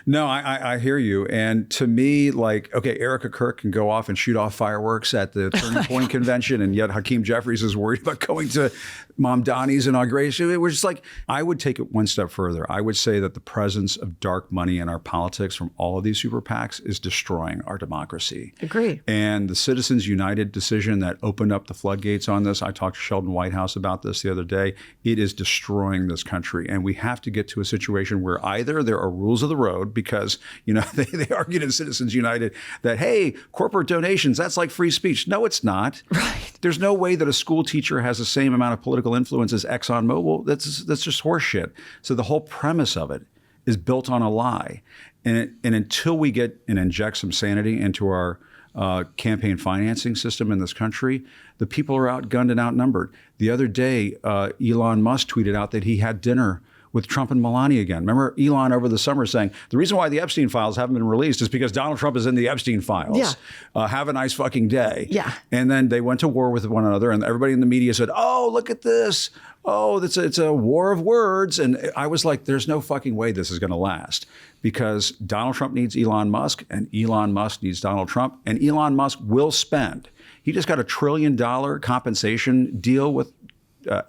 No, I hear you. And to me, Erica Kirk can go off and shoot off fireworks at the Turning Point convention, and yet Hakeem Jeffries is worried about going to Mom Donnie's inauguration. It was just I would take it one step further. I would say that the presence of dark money in our politics from all of these super PACs is destroying our democracy. Agree. And the Citizens United decision that opened up the floodgates on this, I talked to Sheldon Whitehouse about this the other day, it is destroying this country. And we have to get to a situation where either there are rules of the road, because, they argued in Citizens United that, hey, corporate donations, that's like free speech. No, it's not. Right. There's no way that a school teacher has the same amount of political influence as ExxonMobil. That's just horseshit. So the whole premise of it is built on a lie. And until we get and inject some sanity into our campaign financing system in this country, the people are outgunned and outnumbered. The other day, Elon Musk tweeted out that he had dinner with Trump and Melania again. Remember Elon over the summer saying, the reason why the Epstein files haven't been released is because Donald Trump is in the Epstein files. Yeah. Have a nice fucking day. Yeah. And then they went to war with one another, and everybody in the media said, oh, look at this. oh, it's a war of words. And I was like, there's no fucking way this is going to last, because Donald Trump needs Elon Musk and Elon Musk needs Donald Trump, and Elon Musk will spend. He just got $1 trillion compensation deal with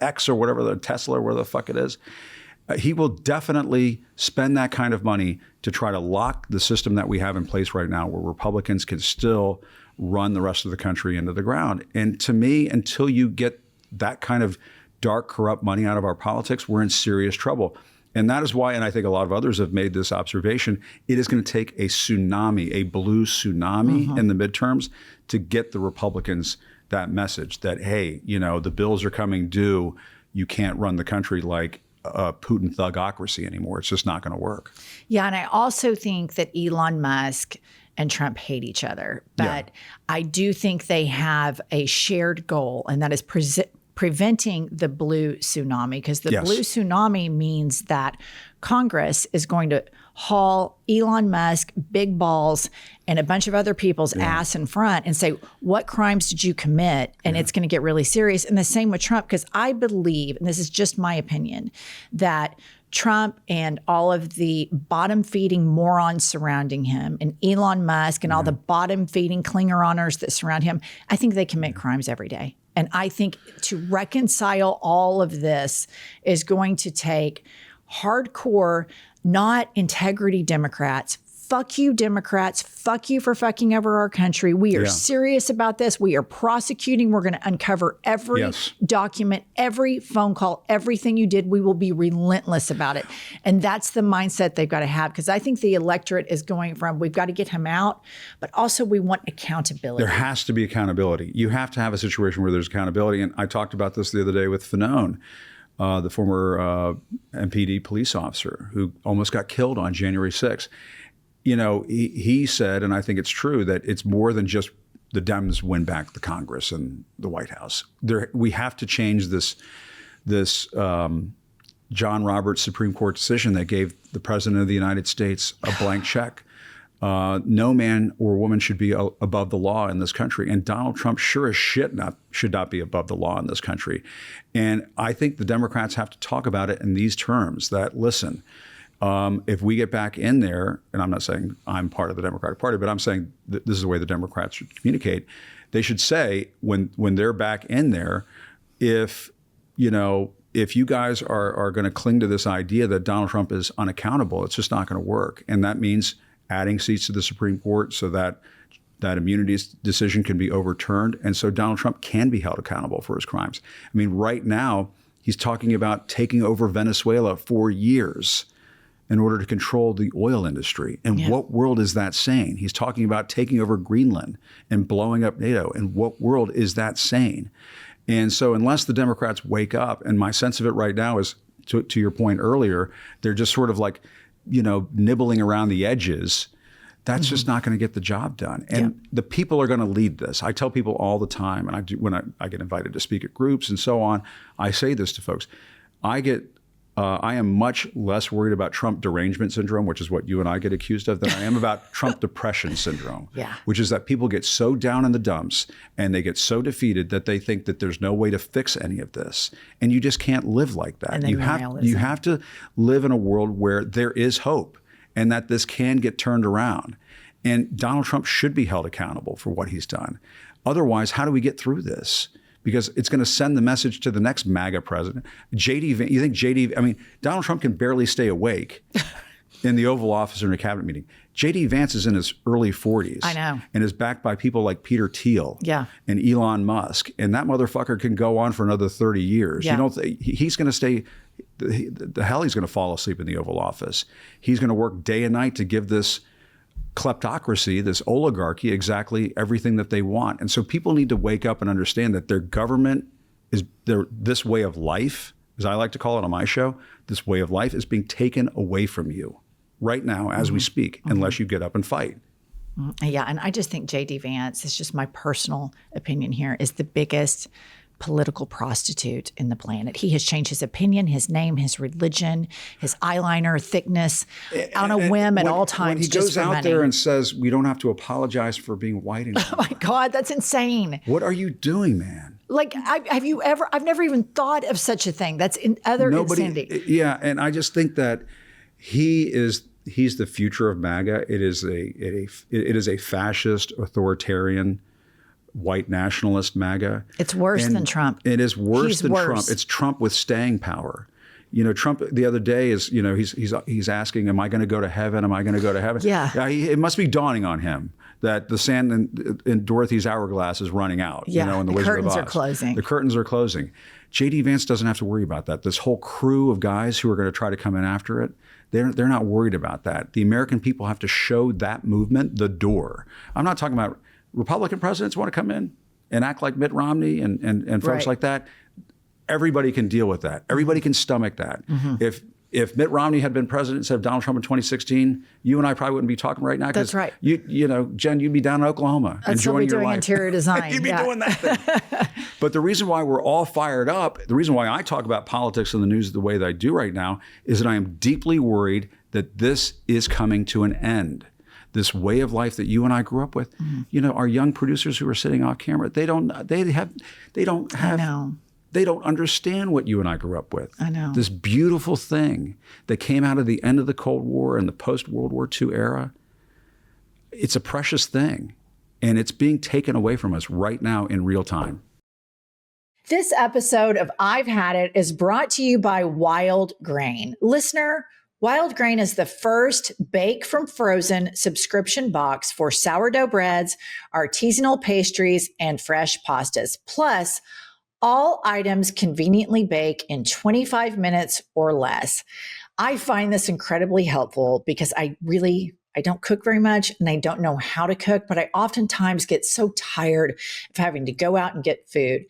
X or whatever, the Tesla or whatever the fuck it is. He will definitely spend that kind of money to try to lock the system that we have in place right now, where Republicans can still run the rest of the country into the ground. And to me, until you get that kind of dark, corrupt money out of our politics, we're in serious trouble. And that is why, and I think a lot of others have made this observation, it is going to take a tsunami, a blue tsunami in the midterms to get the Republicans that message that, hey, you know, the bills are coming due. You can't run the country like a Putin thugocracy anymore. It's just not going to work. Yeah, and I also think that Elon Musk and Trump hate each other. But I do think they have a shared goal, and that is preventing the blue tsunami, because the blue tsunami means that Congress is going to haul Elon Musk, big balls, and a bunch of other people's ass in front and say, what crimes did you commit? And it's going to get really serious. And the same with Trump, because I believe, and this is just my opinion, that Trump and all of the bottom-feeding morons surrounding him, and Elon Musk and all the bottom-feeding Klingeroners that surround him, I think they commit crimes every day. And I think to reconcile all of this is going to take hardcore, not integrity Democrats. Fuck you, Democrats. Fuck you for fucking over our country. We are serious about this. We are prosecuting. We're going to uncover every document, every phone call, everything you did. We will be relentless about it. And that's the mindset they've got to have, because I think the electorate is going from, we've got to get him out, but also we want accountability. There has to be accountability. You have to have a situation where there's accountability. And I talked about this the other day with Fanone, the former MPD police officer who almost got killed on January 6th. You know, he said, and I think it's true, that it's more than just the Dems win back the Congress and the White House. We have to change this John Roberts Supreme Court decision that gave the President of the United States a blank check. No man or woman should be above the law in this country. And Donald Trump sure as shit should not be above the law in this country. And I think the Democrats have to talk about it in these terms, that, listen, if we get back in there, and I'm not saying I'm part of the Democratic Party, but I'm saying that this is the way the Democrats should communicate. They should say when they're back in there, if you guys are going to cling to this idea that Donald Trump is unaccountable, it's just not going to work. And that means adding seats to the Supreme Court so that immunity decision can be overturned. And so Donald Trump can be held accountable for his crimes. I mean, right now, he's talking about taking over Venezuela for years in order to control the oil industry. And what world is that sane? He's talking about taking over Greenland and blowing up NATO. And what world is that sane? And so unless the Democrats wake up, and my sense of it right now is, to your point earlier, they're just sort of like, nibbling around the edges. That's just not going to get the job done. And the people are going to lead this. I tell people all the time, and when I get invited to speak at groups and so on, I say this to folks. I am much less worried about Trump derangement syndrome, which is what you and I get accused of, than I am about Trump depression syndrome, which is that people get so down in the dumps and they get so defeated that they think that there's no way to fix any of this. And you just can't live like that. And you have to live in a world where there is hope and that this can get turned around. And Donald Trump should be held accountable for what he's done. Otherwise, how do we get through this? Because it's going to send the message to the next MAGA president. Donald Trump can barely stay awake in the Oval Office or in a cabinet meeting. J.D. Vance is in his early 40s. I know. And is backed by people like Peter Thiel and Elon Musk. And that motherfucker can go on for another 30 years. Yeah. He's going to stay, the hell he's going to fall asleep in the Oval Office. He's going to work day and night to give this kleptocracy, this oligarchy, exactly everything that they want. And so people need to wake up and understand that their government is this way of life, as I like to call it on my show, this way of life is being taken away from you right now as we speak, unless you get up and fight. Yeah, and I just think J.D. Vance, it's just my personal opinion here, is the biggest political prostitute in the planet. He has changed his opinion, his name, his religion, his eyeliner thickness on a whim at all times. When he goes out there and says, we don't have to apologize for being white anymore. Oh my God, that's insane. What are you doing, man? Like, I've never even thought of such a thing. That's in other insanity. Yeah. And I just think that he's the future of MAGA. It is a fascist, authoritarian, white nationalist MAGA. It's worse than Trump. It is worse than Trump. It's Trump with staying power. Trump the other day is, he's asking, am I going to go to heaven? Am I going to go to heaven? Yeah. It must be dawning on him that the sand in Dorothy's hourglass is running out. Yeah. In the Wizard of Oz. The curtains are closing. The curtains are closing. J.D. Vance doesn't have to worry about that. This whole crew of guys who are going to try to come in after it, they're not worried about that. The American people have to show that movement the door. I'm not talking about Republican presidents want to come in and act like Mitt Romney and folks like that. Everybody can deal with that. Everybody can stomach that. Mm-hmm. If Mitt Romney had been president instead of Donald Trump in 2016, you and I probably wouldn't be talking right now. That's right. Jen, you'd be down in Oklahoma enjoying your life. Doing interior design. You'd be doing that thing. But the reason why we're all fired up, the reason why I talk about politics in the news the way that I do right now, is that I am deeply worried that this is coming to an end. This way of life that you and I grew up with. Mm-hmm. Our young producers who are sitting off camera, they don't understand what you and I grew up with. I know. This beautiful thing that came out of the end of the Cold War and the post-World War II era. It's a precious thing, and it's being taken away from us right now in real time. This episode of I've Had It is brought to you by Wildgrain. Listener, Wildgrain is the first bake from frozen subscription box for sourdough breads, artisanal pastries, and fresh pastas. Plus, all items conveniently bake in 25 minutes or less. I find this incredibly helpful because I don't cook very much and I don't know how to cook, but I oftentimes get so tired of having to go out and get food.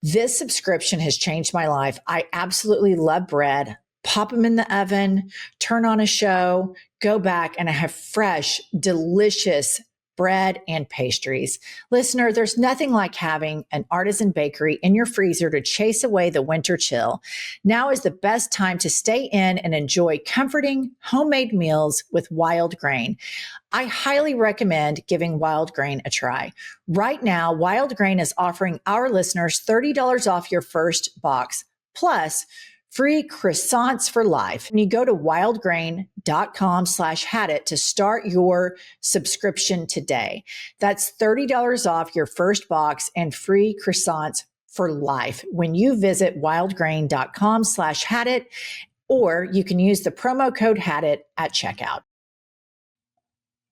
This subscription has changed my life. I absolutely love bread. Pop them in the oven, turn on a show, go back, and I have fresh, delicious bread and pastries. Listener, there's nothing like having an artisan bakery in your freezer to chase away the winter chill. Now is the best time to stay in and enjoy comforting homemade meals with Wildgrain. I highly recommend giving Wildgrain a try. Right now, Wildgrain is offering our listeners $30 off your first box, plus free croissants for life. And you go to wildgrain.com/hadit to start your subscription today. That's $30 off your first box and free croissants for life when you visit wildgrain.com/hadit, or you can use the promo code HADIT at checkout.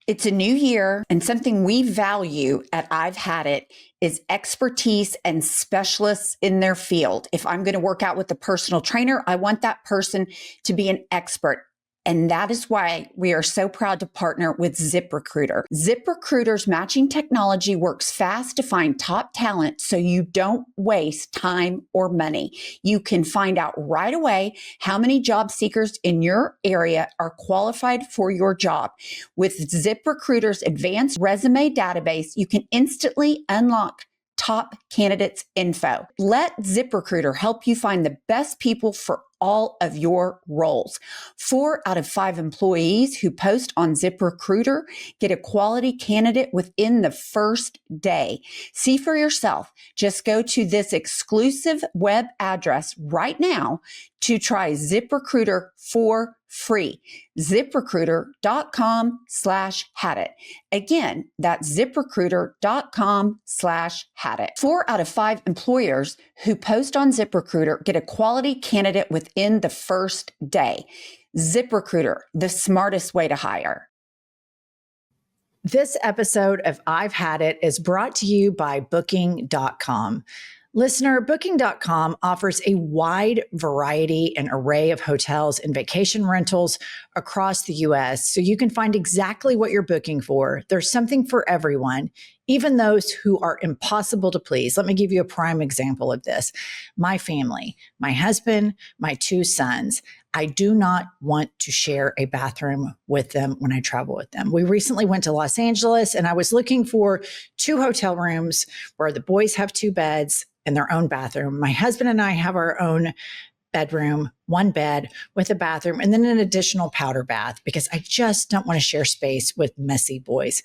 It's a new year, and something we value at I've Had It is expertise and specialists in their field. If I'm going to work out with a personal trainer, I want that person to be an expert. And that is why we are so proud to partner with ZipRecruiter. ZipRecruiter's matching technology works fast to find top talent so you don't waste time or money. You can find out right away how many job seekers in your area are qualified for your job. With ZipRecruiter's advanced resume database, you can instantly unlock top candidates' info. Let ZipRecruiter help you find the best people for all of your roles. 4 out of 5 employees who post on ZipRecruiter get a quality candidate within the first day. See for yourself. Just go to this exclusive web address right now to try ZipRecruiter for free. ZipRecruiter.com/hadit. Again, that's ZipRecruiter.com/hadit. 4 out of 5 employers who post on ZipRecruiter get a quality candidate within the first day. ZipRecruiter, the smartest way to hire. This episode of I've Had It is brought to you by Booking.com. Listener, Booking.com offers a wide variety and array of hotels and vacation rentals across the U.S., so you can find exactly what you're booking for. There's something for everyone, even those who are impossible to please. Let me give you a prime example of this. My family, my husband, my 2 sons. I do not want to share a bathroom with them when I travel with them. We recently went to Los Angeles, and I was looking for 2 hotel rooms where the boys have 2 beds and their own bathroom. My husband and I have our own bedroom, 1 bed with a bathroom, and then an additional powder bath because I just don't want to share space with messy boys.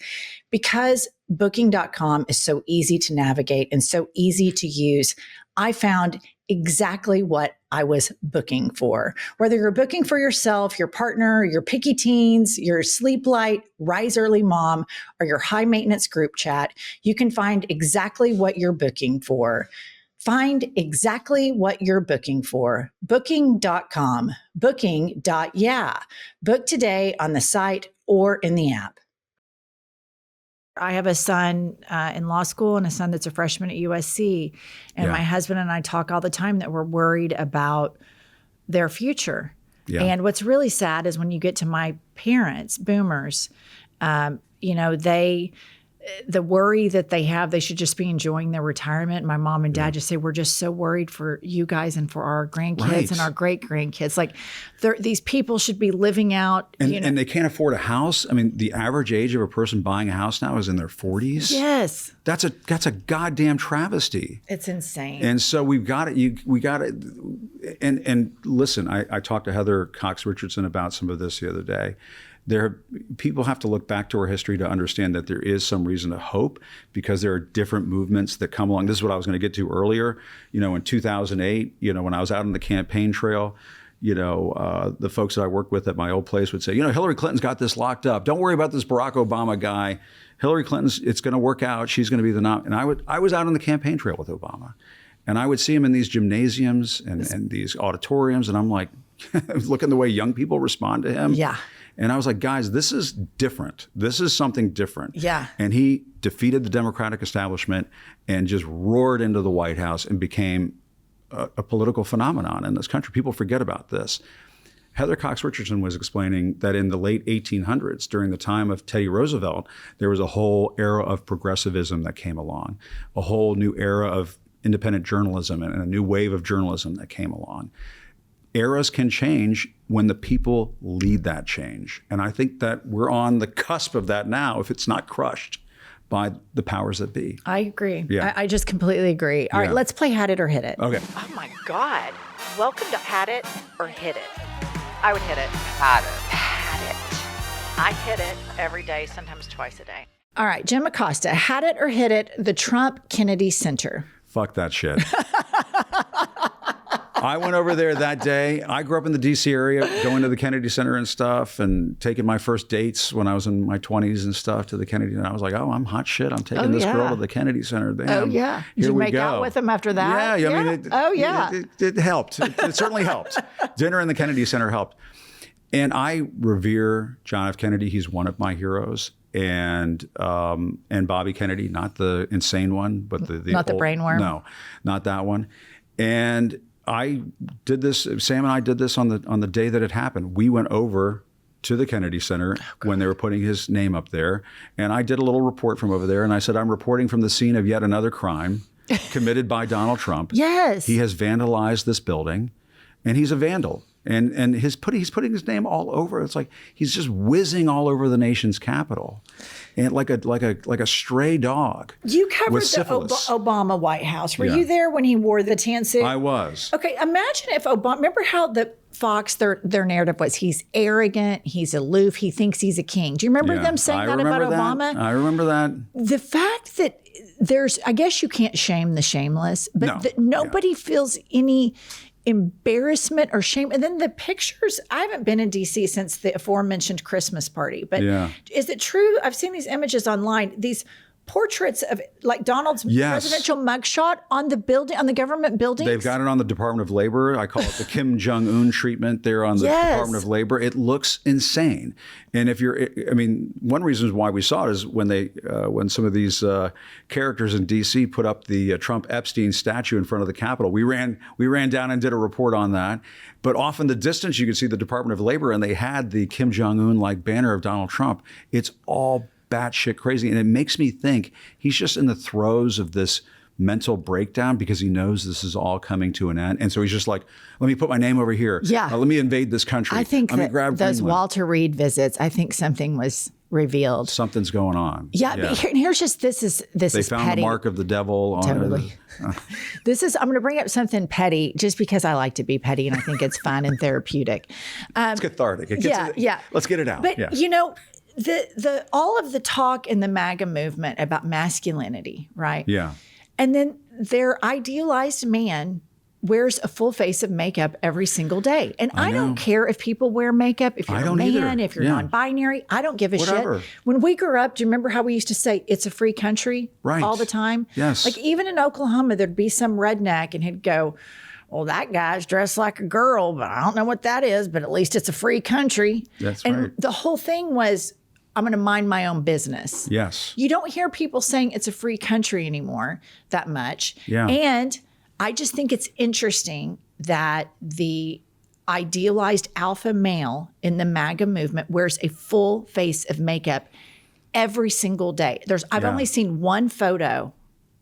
Because booking.com is so easy to navigate and so easy to use, I found exactly what I was booking for. Whether you're booking for yourself, your partner, your picky teens, your sleep light, rise early mom, or your high maintenance group chat, you can find exactly what you're booking for. Find exactly what you're booking for. Booking.com. Booking.yeah. Book today on the site or in the app. I have a son in law school and a son that's a freshman at USC. And my husband and I talk all the time that we're worried about their future. Yeah. And what's really sad is when you get to my parents, boomers, the worry that they have, they should just be enjoying their retirement. My mom and dad just say, we're just so worried for you guys and for our grandkids and our great grandkids. Like these people should be living out. And they can't afford a house. I mean, the average age of a person buying a house now is in their 40s. Yes. That's a goddamn travesty. It's insane. And so we got it. And listen, I talked to Heather Cox Richardson about some of this the other day. People have to look back to our history to understand that there is some reason to hope because there are different movements that come along. This is what I was going to get to earlier. In 2008, when I was out on the campaign trail, the folks that I worked with at my old place would say, Hillary Clinton's got this locked up. Don't worry about this Barack Obama guy. Hillary Clinton's, it's going to work out. She's going to be the And I was out on the campaign trail with Obama. And I would see him in these gymnasiums and these auditoriums. And I'm like, looking the way young people respond to him. Yeah. And I was like, guys, this is different. This is something different. Yeah. And he defeated the Democratic establishment and just roared into the White House and became a political phenomenon in this country. People forget about this. Heather Cox Richardson was explaining that in the late 1800s, during the time of Teddy Roosevelt, there was a whole era of progressivism that came along, a whole new era of independent journalism and a new wave of journalism that came along. Eras can change when the people lead that change. And I think that we're on the cusp of that now if it's not crushed by the powers that be. I agree. Yeah. I just completely agree. All right, let's play Had It or Hit It. Okay. Oh my God. Welcome to Had It or Hit It. I would hit it. Had it. Had it. I hit it every day, sometimes twice a day. All right, Jim Acosta, Had It or Hit It, the Trump Kennedy Center. Fuck that shit. I went over there that day. I grew up in the D.C. area, going to the Kennedy Center and stuff, and taking my first dates when I was in my 20s and stuff to the Kennedy. And I was like, oh, I'm hot shit. I'm taking this girl to the Kennedy Center. Damn. Oh, yeah. Did you make out with him after that? Yeah. I mean, it helped. It certainly helped. Dinner in the Kennedy Center helped. And I revere John F. Kennedy. He's one of my heroes. And Bobby Kennedy, not the insane one, but the not the brainworm. No, not that one. And I did this. Sam and I did this on the day that it happened. We went over to the Kennedy Center when they were putting his name up there, and I did a little report from over there. And I said, I'm reporting from the scene of yet another crime committed by Donald Trump. Yes, he has vandalized this building, and he's a vandal. And he's putting his name all over. It's like he's just whizzing all over the nation's capital, and like a stray dog. You covered the Obama White House. Were you there when he wore the tan suit? I was. Okay, imagine if Obama. Remember how the Fox their narrative was he's arrogant, he's aloof, he thinks he's a king. Do you remember them saying that about Obama? I remember that. The fact that I guess you can't shame the shameless, but nobody feels any embarrassment or shame. And then the pictures, I haven't been in DC since the aforementioned Christmas party, but is it true? I've seen these images online, these portraits of like Donald's presidential mugshot on the building, on the government buildings. They've got it on the Department of Labor. I call it the Kim Jong-un treatment there on the Department of Labor. It looks insane. And one reason why we saw it is when some of these characters in DC put up the Trump Epstein statue in front of the Capitol. We ran down and did a report on that. But off in the distance, you could see the Department of Labor, and they had the Kim Jong-un like banner of Donald Trump. It's all batshit crazy. And it makes me think he's just in the throes of this mental breakdown because he knows this is all coming to an end. And so he's just like, let me put my name over here. Yeah. Let me invade this country. I think that those Greenland. Walter Reed visits, I think something was revealed. Something's going on. Yeah. But here's just, this is They found petty. the mark of the devil on Totally. I'm going to bring up something petty just because I like to be petty and I think it's fun and therapeutic. It's cathartic. Let's get it out. But the all of the talk in the MAGA movement about masculinity, right? Yeah. And then their idealized man wears a full face of makeup every single day. And I don't care if people wear makeup, if you're a man, if you're non-binary, I don't give a shit. When we grew up, do you remember how we used to say it's a free country all the time? Yes. Like even in Oklahoma, there'd be some redneck and he'd go, well, that guy's dressed like a girl, but I don't know what that is, but at least it's a free country. That's and right. the whole thing was, I'm going to mind my own business. Yes. You don't hear people saying it's a free country anymore that much. Yeah. And I just think it's interesting that the idealized alpha male in the MAGA movement wears a full face of makeup every single day. I've only seen one photo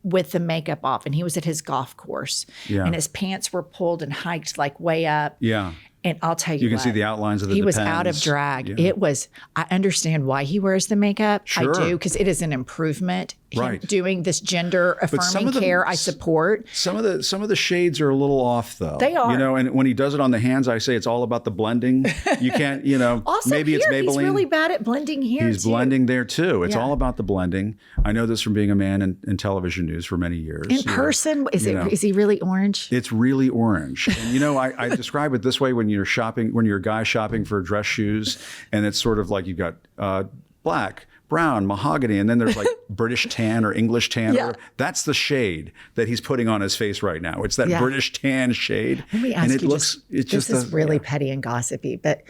with the makeup off, and he was at his golf course, and his pants were pulled and hiked like way up. Yeah. And I'll tell you can what, see the outlines of the he was depends. out of drag. Yeah. It was, I understand why he wears the makeup. Sure. I do, because it is an improvement. Right. Him doing this gender affirming care, I support. Some of the shades are a little off, though. They are. And when he does it on the hands, I say it's all about the blending. You can't, Also maybe here, it's Maybelline. he's really bad at blending here, He's blending there, too. It's all about the blending. I know this from being a man in television news for many years. In person, is he really orange? It's really orange. And, I describe it this way when you're a guy shopping for dress shoes, and it's sort of like you've got black, brown, mahogany, and then there's like British tan or English tan. Yeah. That's the shade that he's putting on his face right now. It's that British tan shade. Let me ask and it you, looks, this is really petty and gossipy, but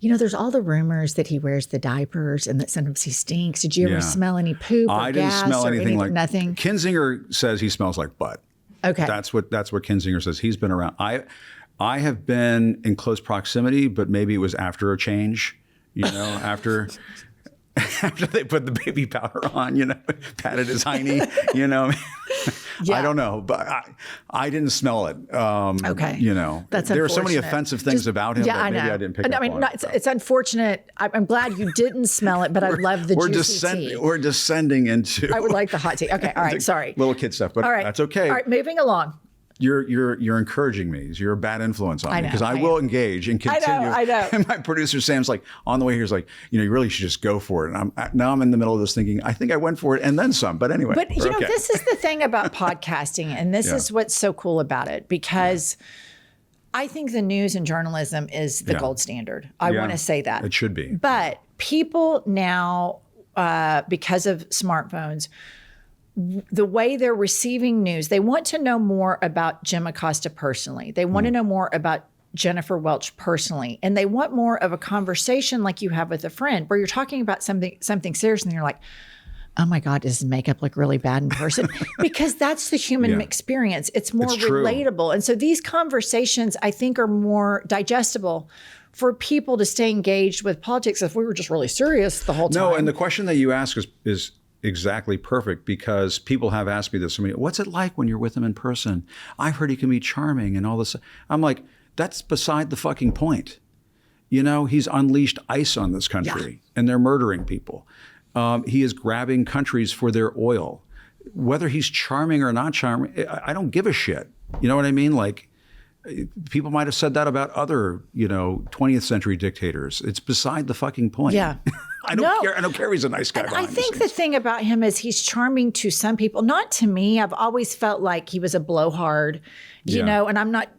there's all the rumors that he wears the diapers and that sometimes he stinks. Did you ever smell any poop or I didn't gas smell or anything like nothing? Kinzinger says he smells like butt. Okay. That's what Kinzinger says. He's been around. I have been in close proximity, but maybe it was after a change, after they put the baby powder on, patted his hiney, I don't know, but I didn't smell it. Okay. That's there are so many unfortunate. offensive things about him that maybe I didn't pick up on. It's unfortunate. I'm glad you didn't smell it, but I love the juicy tea. We're descending into. I would like the hot tea. Okay. All right. Sorry. Little kid stuff, but all right. That's okay. All right. Moving along. You're encouraging me. You're a bad influence on me because I will engage and continue. I know. And my producer Sam's like on the way here is like, you really should just go for it. And I'm in the middle of this thinking, I think I went for it and then some. But anyway. But this is the thing about podcasting, and this is what's so cool about it, because I think the news and journalism is the gold standard. I want to say that. It should be. But people now, because of smartphones, the way they're receiving news, they want to know more about Jim Acosta personally. They want to know more about Jennifer Welch personally. And they want more of a conversation like you have with a friend where you're talking about something serious and you're like, oh my God, does his makeup look really bad in person? Because that's the human experience. It's more relatable. And so these conversations, I think, are more digestible for people to stay engaged with politics if we were just really serious the whole time. No, and the question that you ask is exactly perfect, because people have asked me this. What's it like when you're with him in person? I've heard he can be charming and all this. I'm like, that's beside the fucking point. He's unleashed ICE on this country and they're murdering people. He is grabbing countries for their oil. Whether he's charming or not charming, I don't give a shit. You know what I mean? Like, people might have said that about other, 20th century dictators. It's beside the fucking point. Yeah. I don't care. I don't care. He's a nice guy. I think the thing about him is he's charming to some people, not to me. I've always felt like he was a blowhard, and I'm not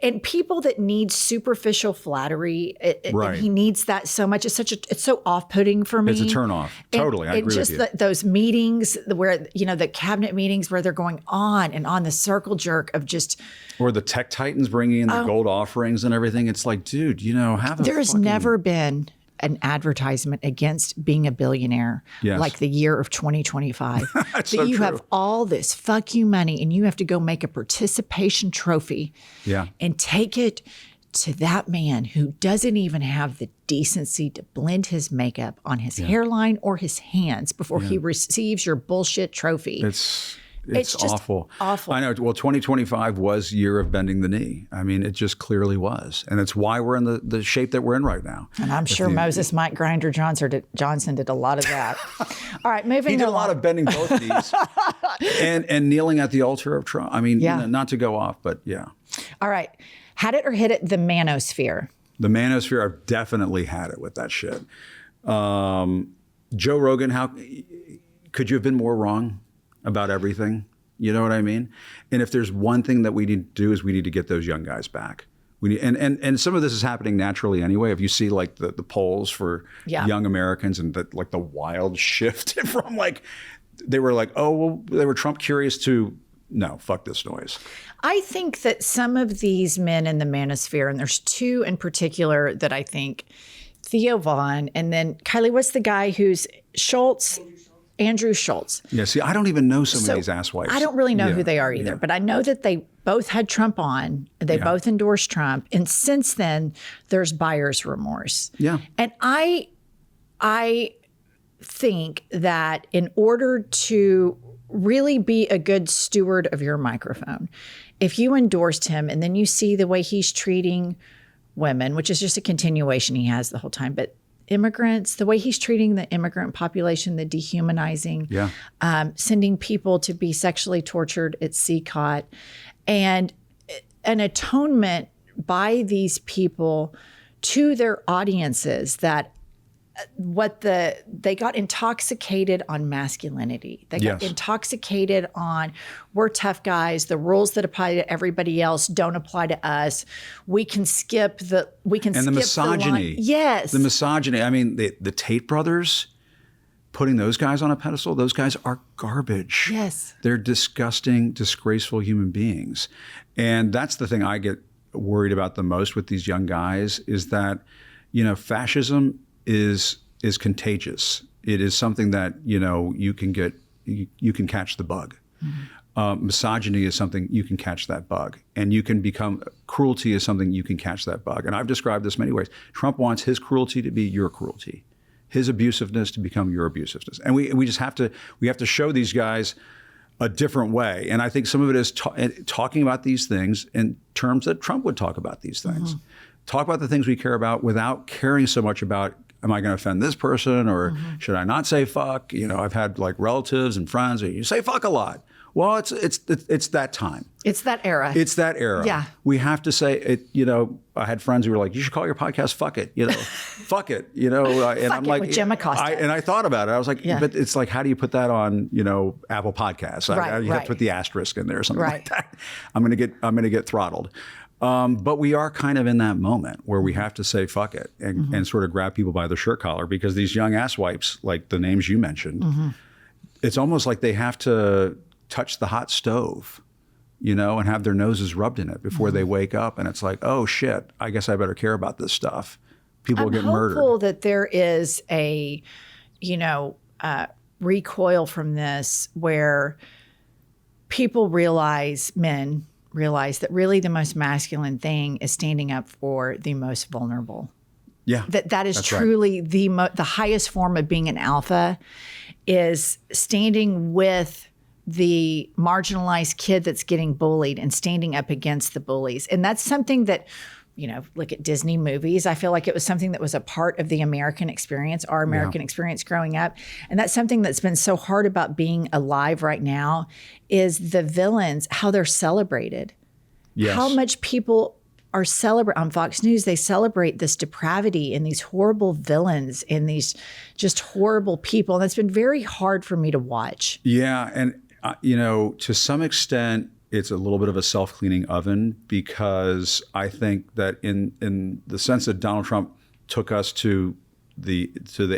and people that need superficial flattery, and he needs that so much. It's so off-putting for me. It's a turnoff. Totally. I agree with you. Those meetings where, the cabinet meetings where they're going on and on, the circle jerk of just. Or the tech titans bringing in the gold offerings and everything. It's like, dude, There has never been an advertisement against being a billionaire like the year of 2025. That's that so you true. have all this fuck you money and you have to go make a participation trophy and take it to that man who doesn't even have the decency to blend his makeup on his hairline or his hands before he receives your bullshit trophy. It's just awful. Awful. I know. Well, 2025 was year of bending the knee. I mean, it just clearly was. And it's why we're in the shape that we're in right now. And I'm sure Moses Mike Grinder Johnson did a lot of that. All right, moving on. He did a lot of bending both knees and kneeling at the altar of Trump. I mean, not to go off, but yeah. All right. Had it or hit it, the manosphere. The manosphere, I've definitely had it with that shit. Joe Rogan, how could you have been more wrong about everything? You know what I mean? And if there's one thing that we need to do is we need to get those young guys back. We need, and some of this is happening naturally anyway. If you see like the polls for young Americans and the wild shift from they were like, oh, well, they were Trump curious to, no, fuck this noise. I think that some of these men in the manosphere, and there's two in particular that I think, Theo Vaughn, and then Kylie, what's the guy who's Schultz? Andrew Schultz. Yeah, see, I don't even know some of these asswipes. I don't really know who they are either, but I know that they both had Trump on. They both endorsed Trump. And since then, there's buyer's remorse. Yeah. And I think that in order to really be a good steward of your microphone, if you endorsed him and then you see the way he's treating women, which is just a continuation he has the whole time, but immigrants, the way he's treating the immigrant population, the dehumanizing, sending people to be sexually tortured at CCOT, and an atonement by these people to their audiences that they got intoxicated on masculinity. They got intoxicated on, we're tough guys. The rules that apply to everybody else don't apply to us. We can skip the misogyny. Yes. The misogyny. I mean, the Tate brothers, putting those guys on a pedestal, those guys are garbage. Yes. They're disgusting, disgraceful human beings. And that's the thing I get worried about the most with these young guys is that, fascism is contagious. It is something that you can catch the bug. Mm-hmm. Misogyny is something you can catch that bug, and you can become cruelty is something you can catch that bug. And I've described this many ways. Trump wants his cruelty to be your cruelty, his abusiveness to become your abusiveness, and we just have to show these guys a different way. And I think some of it is talking about these things in terms that Trump would talk about these things. Mm-hmm. Talk about the things we care about without caring so much about, am I going to offend this person or should I not say fuck? I've had relatives and friends, you say fuck a lot. Well, it's that time. It's that era. It's that era. Yeah. We have to say it, I had friends who were like, you should call your podcast Fuck It, fuck it, and I'm like, with Jim Acosta. And I thought about it. I was like, but it's like, how do you put that on, Apple Podcasts? You have to put the asterisk in there or something like that. I'm going to get throttled. But we are kind of in that moment where we have to say fuck it and sort of grab people by the shirt collar, because these young asswipes, like the names you mentioned, it's almost like they have to touch the hot stove, and have their noses rubbed in it before they wake up. And it's like, oh shit, I guess I better care about this stuff. People will get murdered. I'm hopeful that there is a, recoil from this where men realize that really the most masculine thing is standing up for the most vulnerable. Yeah. That is truly right. The highest form of being an alpha is standing with the marginalized kid that's getting bullied and standing up against the bullies. And that's something that, look at Disney movies. I feel like it was something that was a part of the American experience, our American experience growing up. And that's something that's been so hard about being alive right now is the villains, how they're celebrated. Yes. How much people are on Fox News, they celebrate this depravity and these horrible villains and these just horrible people. And that's been very hard for me to watch. Yeah. And, to some extent, it's a little bit of a self-cleaning oven, because I think that in the sense that Donald Trump took us to the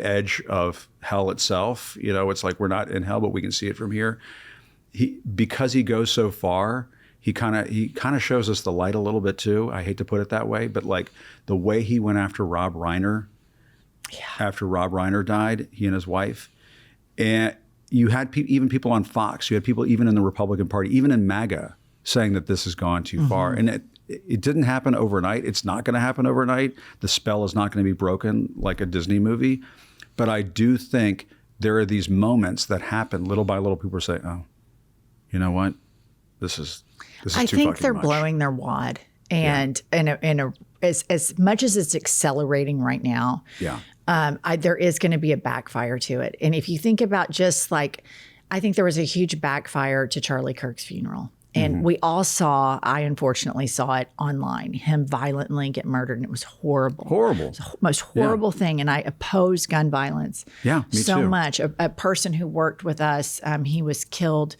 edge of hell itself, it's like we're not in hell, but we can see it from here. Because he goes so far, he kind of shows us the light a little bit too. I hate to put it that way, but like the way he went after Rob Reiner, after Rob Reiner died, he and his wife, and you had even people on Fox, you had people even in the Republican Party, even in MAGA, saying that this has gone too far. And it didn't happen overnight. It's not going to happen overnight. The spell is not going to be broken like a Disney movie. But I do think there are these moments that happen little by little. People are saying, oh, you know what? This is I too think fucking they're much. blowing their wad. And as much as it's accelerating right now, there is going to be a backfire to it. And if you think about just like, I think there was a huge backfire to Charlie Kirk's funeral. And we all I unfortunately saw it online, him violently get murdered. And it was horrible. Horrible. It was the most horrible thing. And I oppose gun violence so much. A person who worked with us, he was killed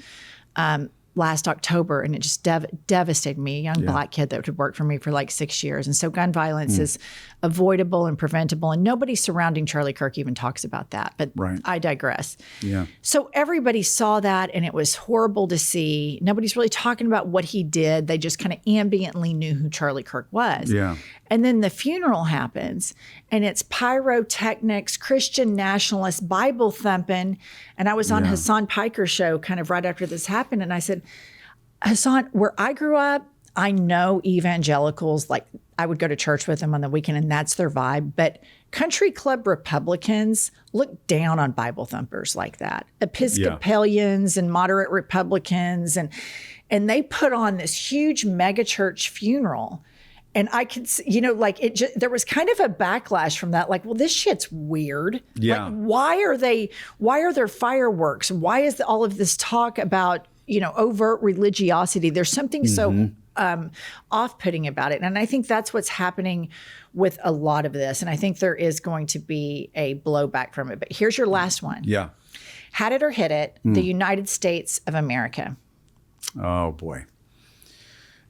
last October, and it just devastated me, a young black kid that had worked for me for like 6 years. And so gun violence is avoidable and preventable, and nobody surrounding Charlie Kirk even talks about that, but I digress. Yeah. So everybody saw that, and it was horrible to see. Nobody's really talking about what he did. They just kind of ambiently knew who Charlie Kirk was. Yeah. And then the funeral happens, and it's pyrotechnics, Christian nationalists, Bible thumping. And I was on Hassan Piker's show kind of right after this happened. And I said, Hassan, where I grew up, I know evangelicals, like I would go to church with them on the weekend and that's their vibe. But country club Republicans look down on Bible thumpers like that. Episcopalians and moderate Republicans. And they put on this huge megachurch funeral. And I could see, you know, like there was kind of a backlash from that. Like, well, this shit's weird. Yeah. Like, why are there fireworks? Why is all of this talk about, you know, overt religiosity? There's something so off-putting about it. And I think that's what's happening with a lot of this. And I think there is going to be a blowback from it. But here's your last one. Yeah. Had it or hit it, the United States of America. Oh, boy.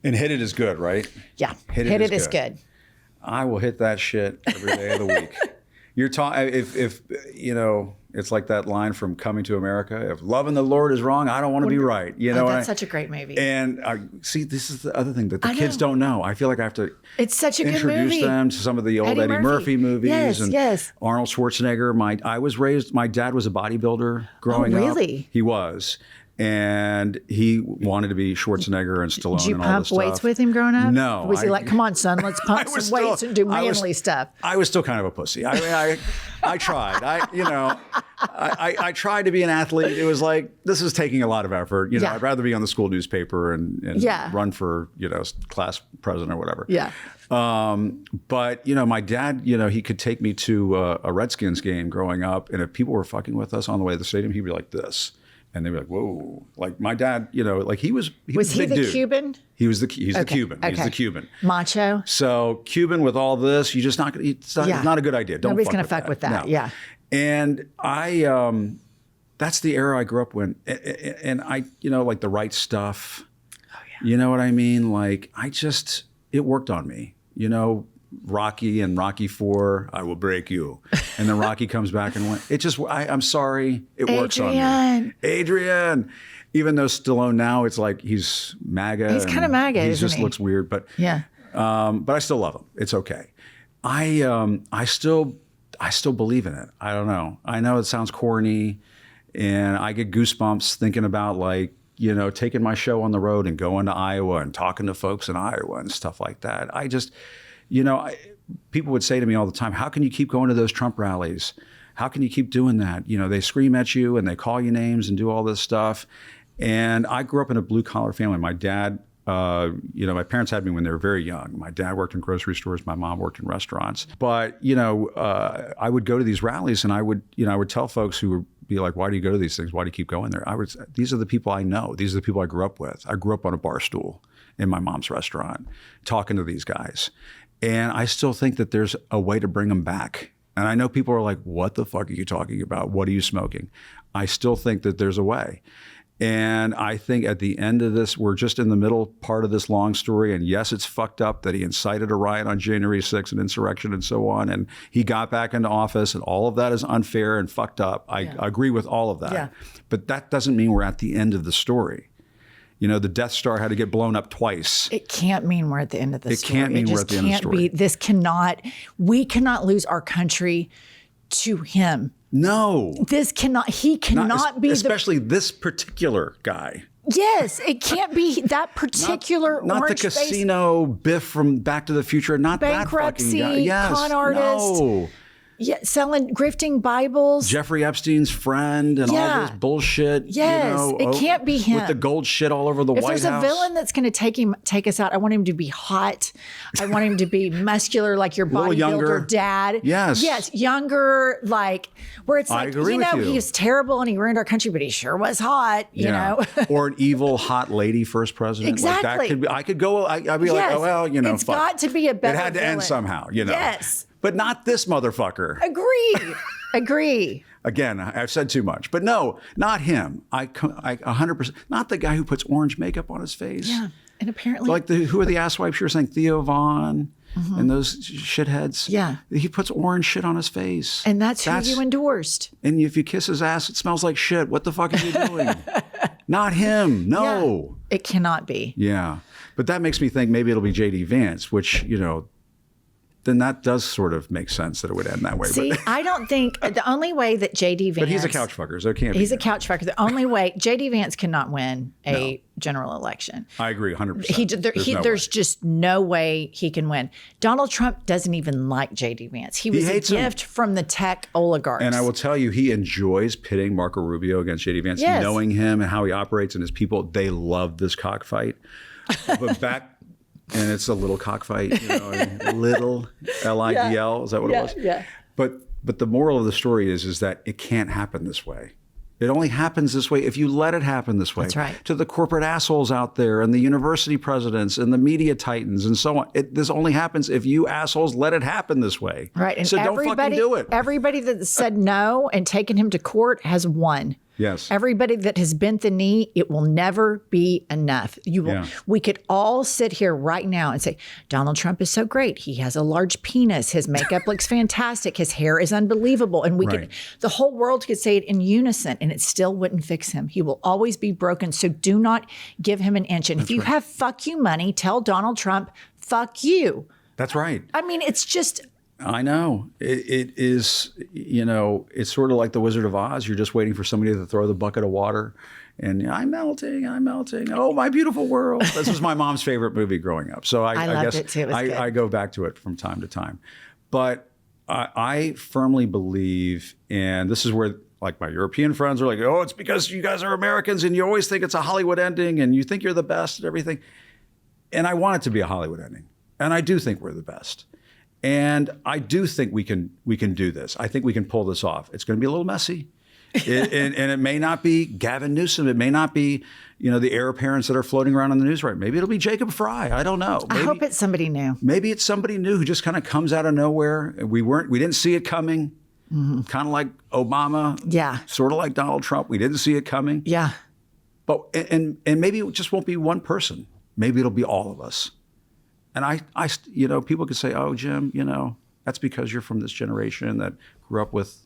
And hit it is good, right? Yeah. Hit it is good. I will hit that shit every day of the week. You're talking, if you know, it's like that line from Coming to America. If loving the Lord is wrong, I don't want to be right. You know, that's such a great movie. And see, this is the other thing that the kids don't know. I feel like I have to introduce them to some of the old Eddie Murphy movies. Yes. Arnold Schwarzenegger. My dad was a bodybuilder growing up. Really? He was. And he wanted to be Schwarzenegger and Stallone. Did you and all pump this stuff. weights with him growing up? No. Was he like, come on, son, let's pump some weights and do manly stuff? I was still kind of a pussy. I mean, I tried. I tried to be an athlete. It was like, this is taking a lot of effort. You know, I'd rather be on the school newspaper and run for, you know, class president or whatever. Yeah. But, you know, my dad, you know, he could take me to a Redskins game growing up. And if people were fucking with us on the way to the stadium, he'd be like this. And they'd be like, whoa. Like my dad, you know, like he was a big dude. Cuban? He's the Cuban. Okay. He's the Cuban. Macho. So Cuban with all this, it's not a good idea. Nobody's going to fuck with that. No. Yeah. And that's the era I grew up in. And I, you know, like the right stuff. Oh, yeah. You know what I mean? Like it worked on me, you know. Rocky and Rocky IV, I will break you. And then Rocky comes back and I'm sorry, it works on me. Adrian. Even though Stallone now, it's like he's MAGA. He's kind of MAGA, he just looks weird, but but I still love him. It's okay. I still believe in it. I don't know. I know it sounds corny, and I get goosebumps thinking about like, you know, taking my show on the road and going to Iowa and talking to folks in Iowa and stuff like that. You know, people would say to me all the time, how can you keep going to those Trump rallies? How can you keep doing that? You know, they scream at you and they call you names and do all this stuff. And I grew up in a blue collar family. My dad, you know, my parents had me when they were very young. My dad worked in grocery stores. My mom worked in restaurants. But, you know, I would go to these rallies and I would tell folks who would be like, why do you go to these things? Why do you keep going there? These are the people I know. These are the people I grew up with. I grew up on a bar stool in my mom's restaurant talking to these guys. And I still think that there's a way to bring them back. And I know people are like, what the fuck are you talking about? What are you smoking? I still think that there's a way. And I think at the end of this, we're just in the middle part of this long story. And yes, it's fucked up that he incited a riot on January 6th, an insurrection and so on. And he got back into office and all of that is unfair and fucked up. I agree with all of that. Yeah. But that doesn't mean we're at the end of the story. You know, the Death Star had to get blown up twice. It can't mean we're at the end of the story. It can't mean we're at the end of the story. We cannot lose our country to him. No. He cannot be especially this particular guy. Yes, it can't be that particular not the casino Biff from Back to the Future, not that fucking guy. Yes, con artist. No. Yeah, grifting Bibles. Jeffrey Epstein's friend and all this bullshit. Yes, it can't be him. With the gold shit all over the White House. If there's a villain that's going to take us out, I want him to be hot. I want him to be muscular, like your bodybuilder dad. Yes, younger, like where it's like, he's terrible and he ruined our country, but he sure was hot. You know, or an evil hot lady first president. Exactly. Like that could be. I could go. I'd be like, oh well, it's got to be a better. It had to villain. end somehow. Yes. But not this motherfucker. Agree. Again, I've said too much. But no, not him. I 100%. Not the guy who puts orange makeup on his face. Yeah. And apparently. Like who are the asswipes you were saying? Theo Vaughn and those shitheads. Yeah. He puts orange shit on his face. And that's who you endorsed. And if you kiss his ass, it smells like shit. What the fuck are you doing? Not him. No. Yeah, it cannot be. Yeah. But that makes me think maybe it'll be J.D. Vance, which, then that does sort of make sense that it would end that way. See, I don't think the only way that J.D. Vance... But he's a couch fucker, so it can't be. He's a couch fucker. The only way... J.D. Vance cannot win a general election. I agree 100%. There's just no way he can win. Donald Trump doesn't even like J.D. Vance. He was a gift from the tech oligarchs. And I will tell you, he enjoys pitting Marco Rubio against J.D. Vance, knowing him and how he operates and his people. They love this cockfight. But back... And it's a little cockfight, little LIDL. Is that what it was? Yeah. But the moral of the story is that it can't happen this way. It only happens this way if you let it happen this way. That's right. To the corporate assholes out there and the university presidents and the media titans and so on. This only happens if you assholes let it happen this way. Right. And so don't fucking do it. Everybody that said no and taken him to court has won. Yes. Everybody that has bent the knee, it will never be enough. We could all sit here right now and say, Donald Trump is so great. He has a large penis. His makeup looks fantastic. His hair is unbelievable. And the whole world could say it in unison and it still wouldn't fix him. He will always be broken. So do not give him an inch. And if you have fuck you money, tell Donald Trump, fuck you. That's right. I mean, it's just... I know. It is, it's sort of like the Wizard of Oz. You're just waiting for somebody to throw the bucket of water and I'm melting. Oh, my beautiful world. This was my mom's favorite movie growing up. So I loved guess it too. It was good. I go back to it from time to time. But I firmly believe, and this is where like my European friends are like, oh, it's because you guys are Americans and you always think it's a Hollywood ending and you think you're the best at everything. And I want it to be a Hollywood ending. And I do think we're the best. And I do think we can do this. I think we can pull this off. It's going to be a little messy. And it may not be Gavin Newsom. It may not be, the heir apparents that are floating around on the news right. Maybe it'll be Jacob Fry. I don't know. I hope it's somebody new. Maybe it's somebody new who just kind of comes out of nowhere. We didn't see it coming. Kind of like Obama. Yeah. Sort of like Donald Trump. We didn't see it coming. Yeah. But and maybe it just won't be one person. Maybe it'll be all of us. And I people could say, oh, Jim, that's because you're from this generation that grew up with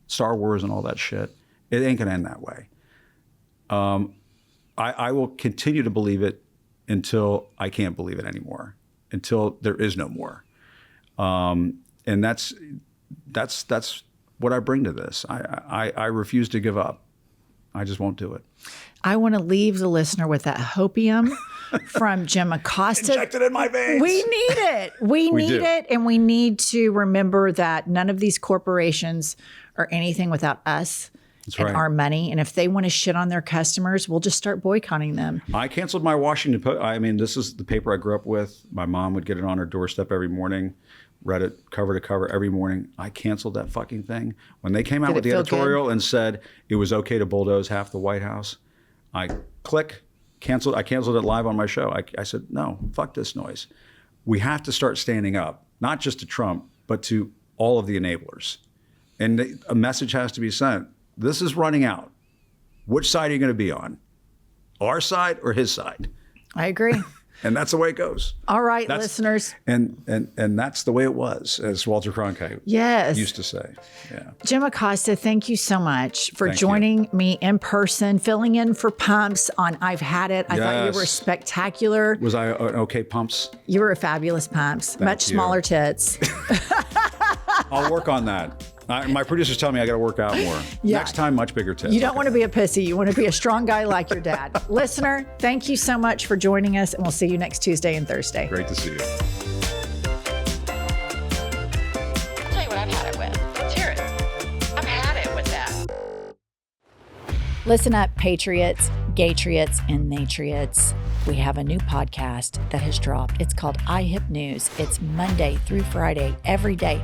Star Wars and all that shit. It ain't going to end that way. I will continue to believe it until I can't believe it anymore, until there is no more. And that's what I bring to this. I refuse to give up. I just won't do it. I want to leave the listener with that hopium from Jim Acosta. Injected in my veins. We need it. We need it. And we need to remember that none of these corporations are anything without us and our money. And if they want to shit on their customers, we'll just start boycotting them. I canceled my Washington Post. I mean, this is the paper I grew up with. My mom would get it on her doorstep every morning. Read it cover to cover every morning. I canceled that fucking thing. When they came out with the editorial and said it was okay to bulldoze half the White House, I canceled. I canceled it live on my show. I said, no, fuck this noise. We have to start standing up, not just to Trump, but to all of the enablers. And a message has to be sent. This is running out. Which side are you going to be on? Our side or his side? I agree. And that's the way it goes. All right, listeners. And that's the way it was, as Walter Cronkite used to say. Yeah. Jim Acosta, thank you so much for joining me in person, filling in for Pumps on I've Had It. I thought you were spectacular. Was I an okay Pumps? You were a fabulous Pumps. Much smaller tits. I'll work on that. My producers tell me I got to work out more. Yeah. Next time, much bigger tits. You don't want to be a pussy. You want to be a strong guy like your dad. Listener, thank you so much for joining us, and we'll see you next Tuesday and Thursday. Great to see you. I'll tell you what I've had it with. Listen up, patriots, gaytriots, and natriots. We have a new podcast that has dropped. It's called iHip News. It's Monday through Friday, every day,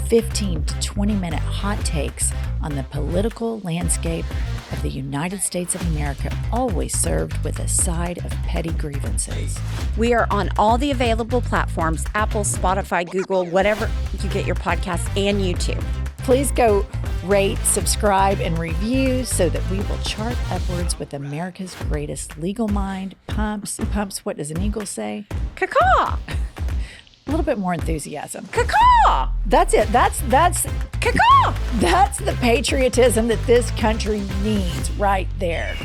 15 to 20-minute hot takes on the political landscape of the United States of America, always served with a side of petty grievances. We are on all the available platforms, Apple, Spotify, Google, whatever you get your podcasts, and YouTube. Please go rate, subscribe, and review so that we will chart upwards with America's greatest legal mind. Pumps, what does an eagle say? Caw-caw! A little bit more enthusiasm. Caw-caw! That's it. That's caw-caw! That's the patriotism that this country needs right there.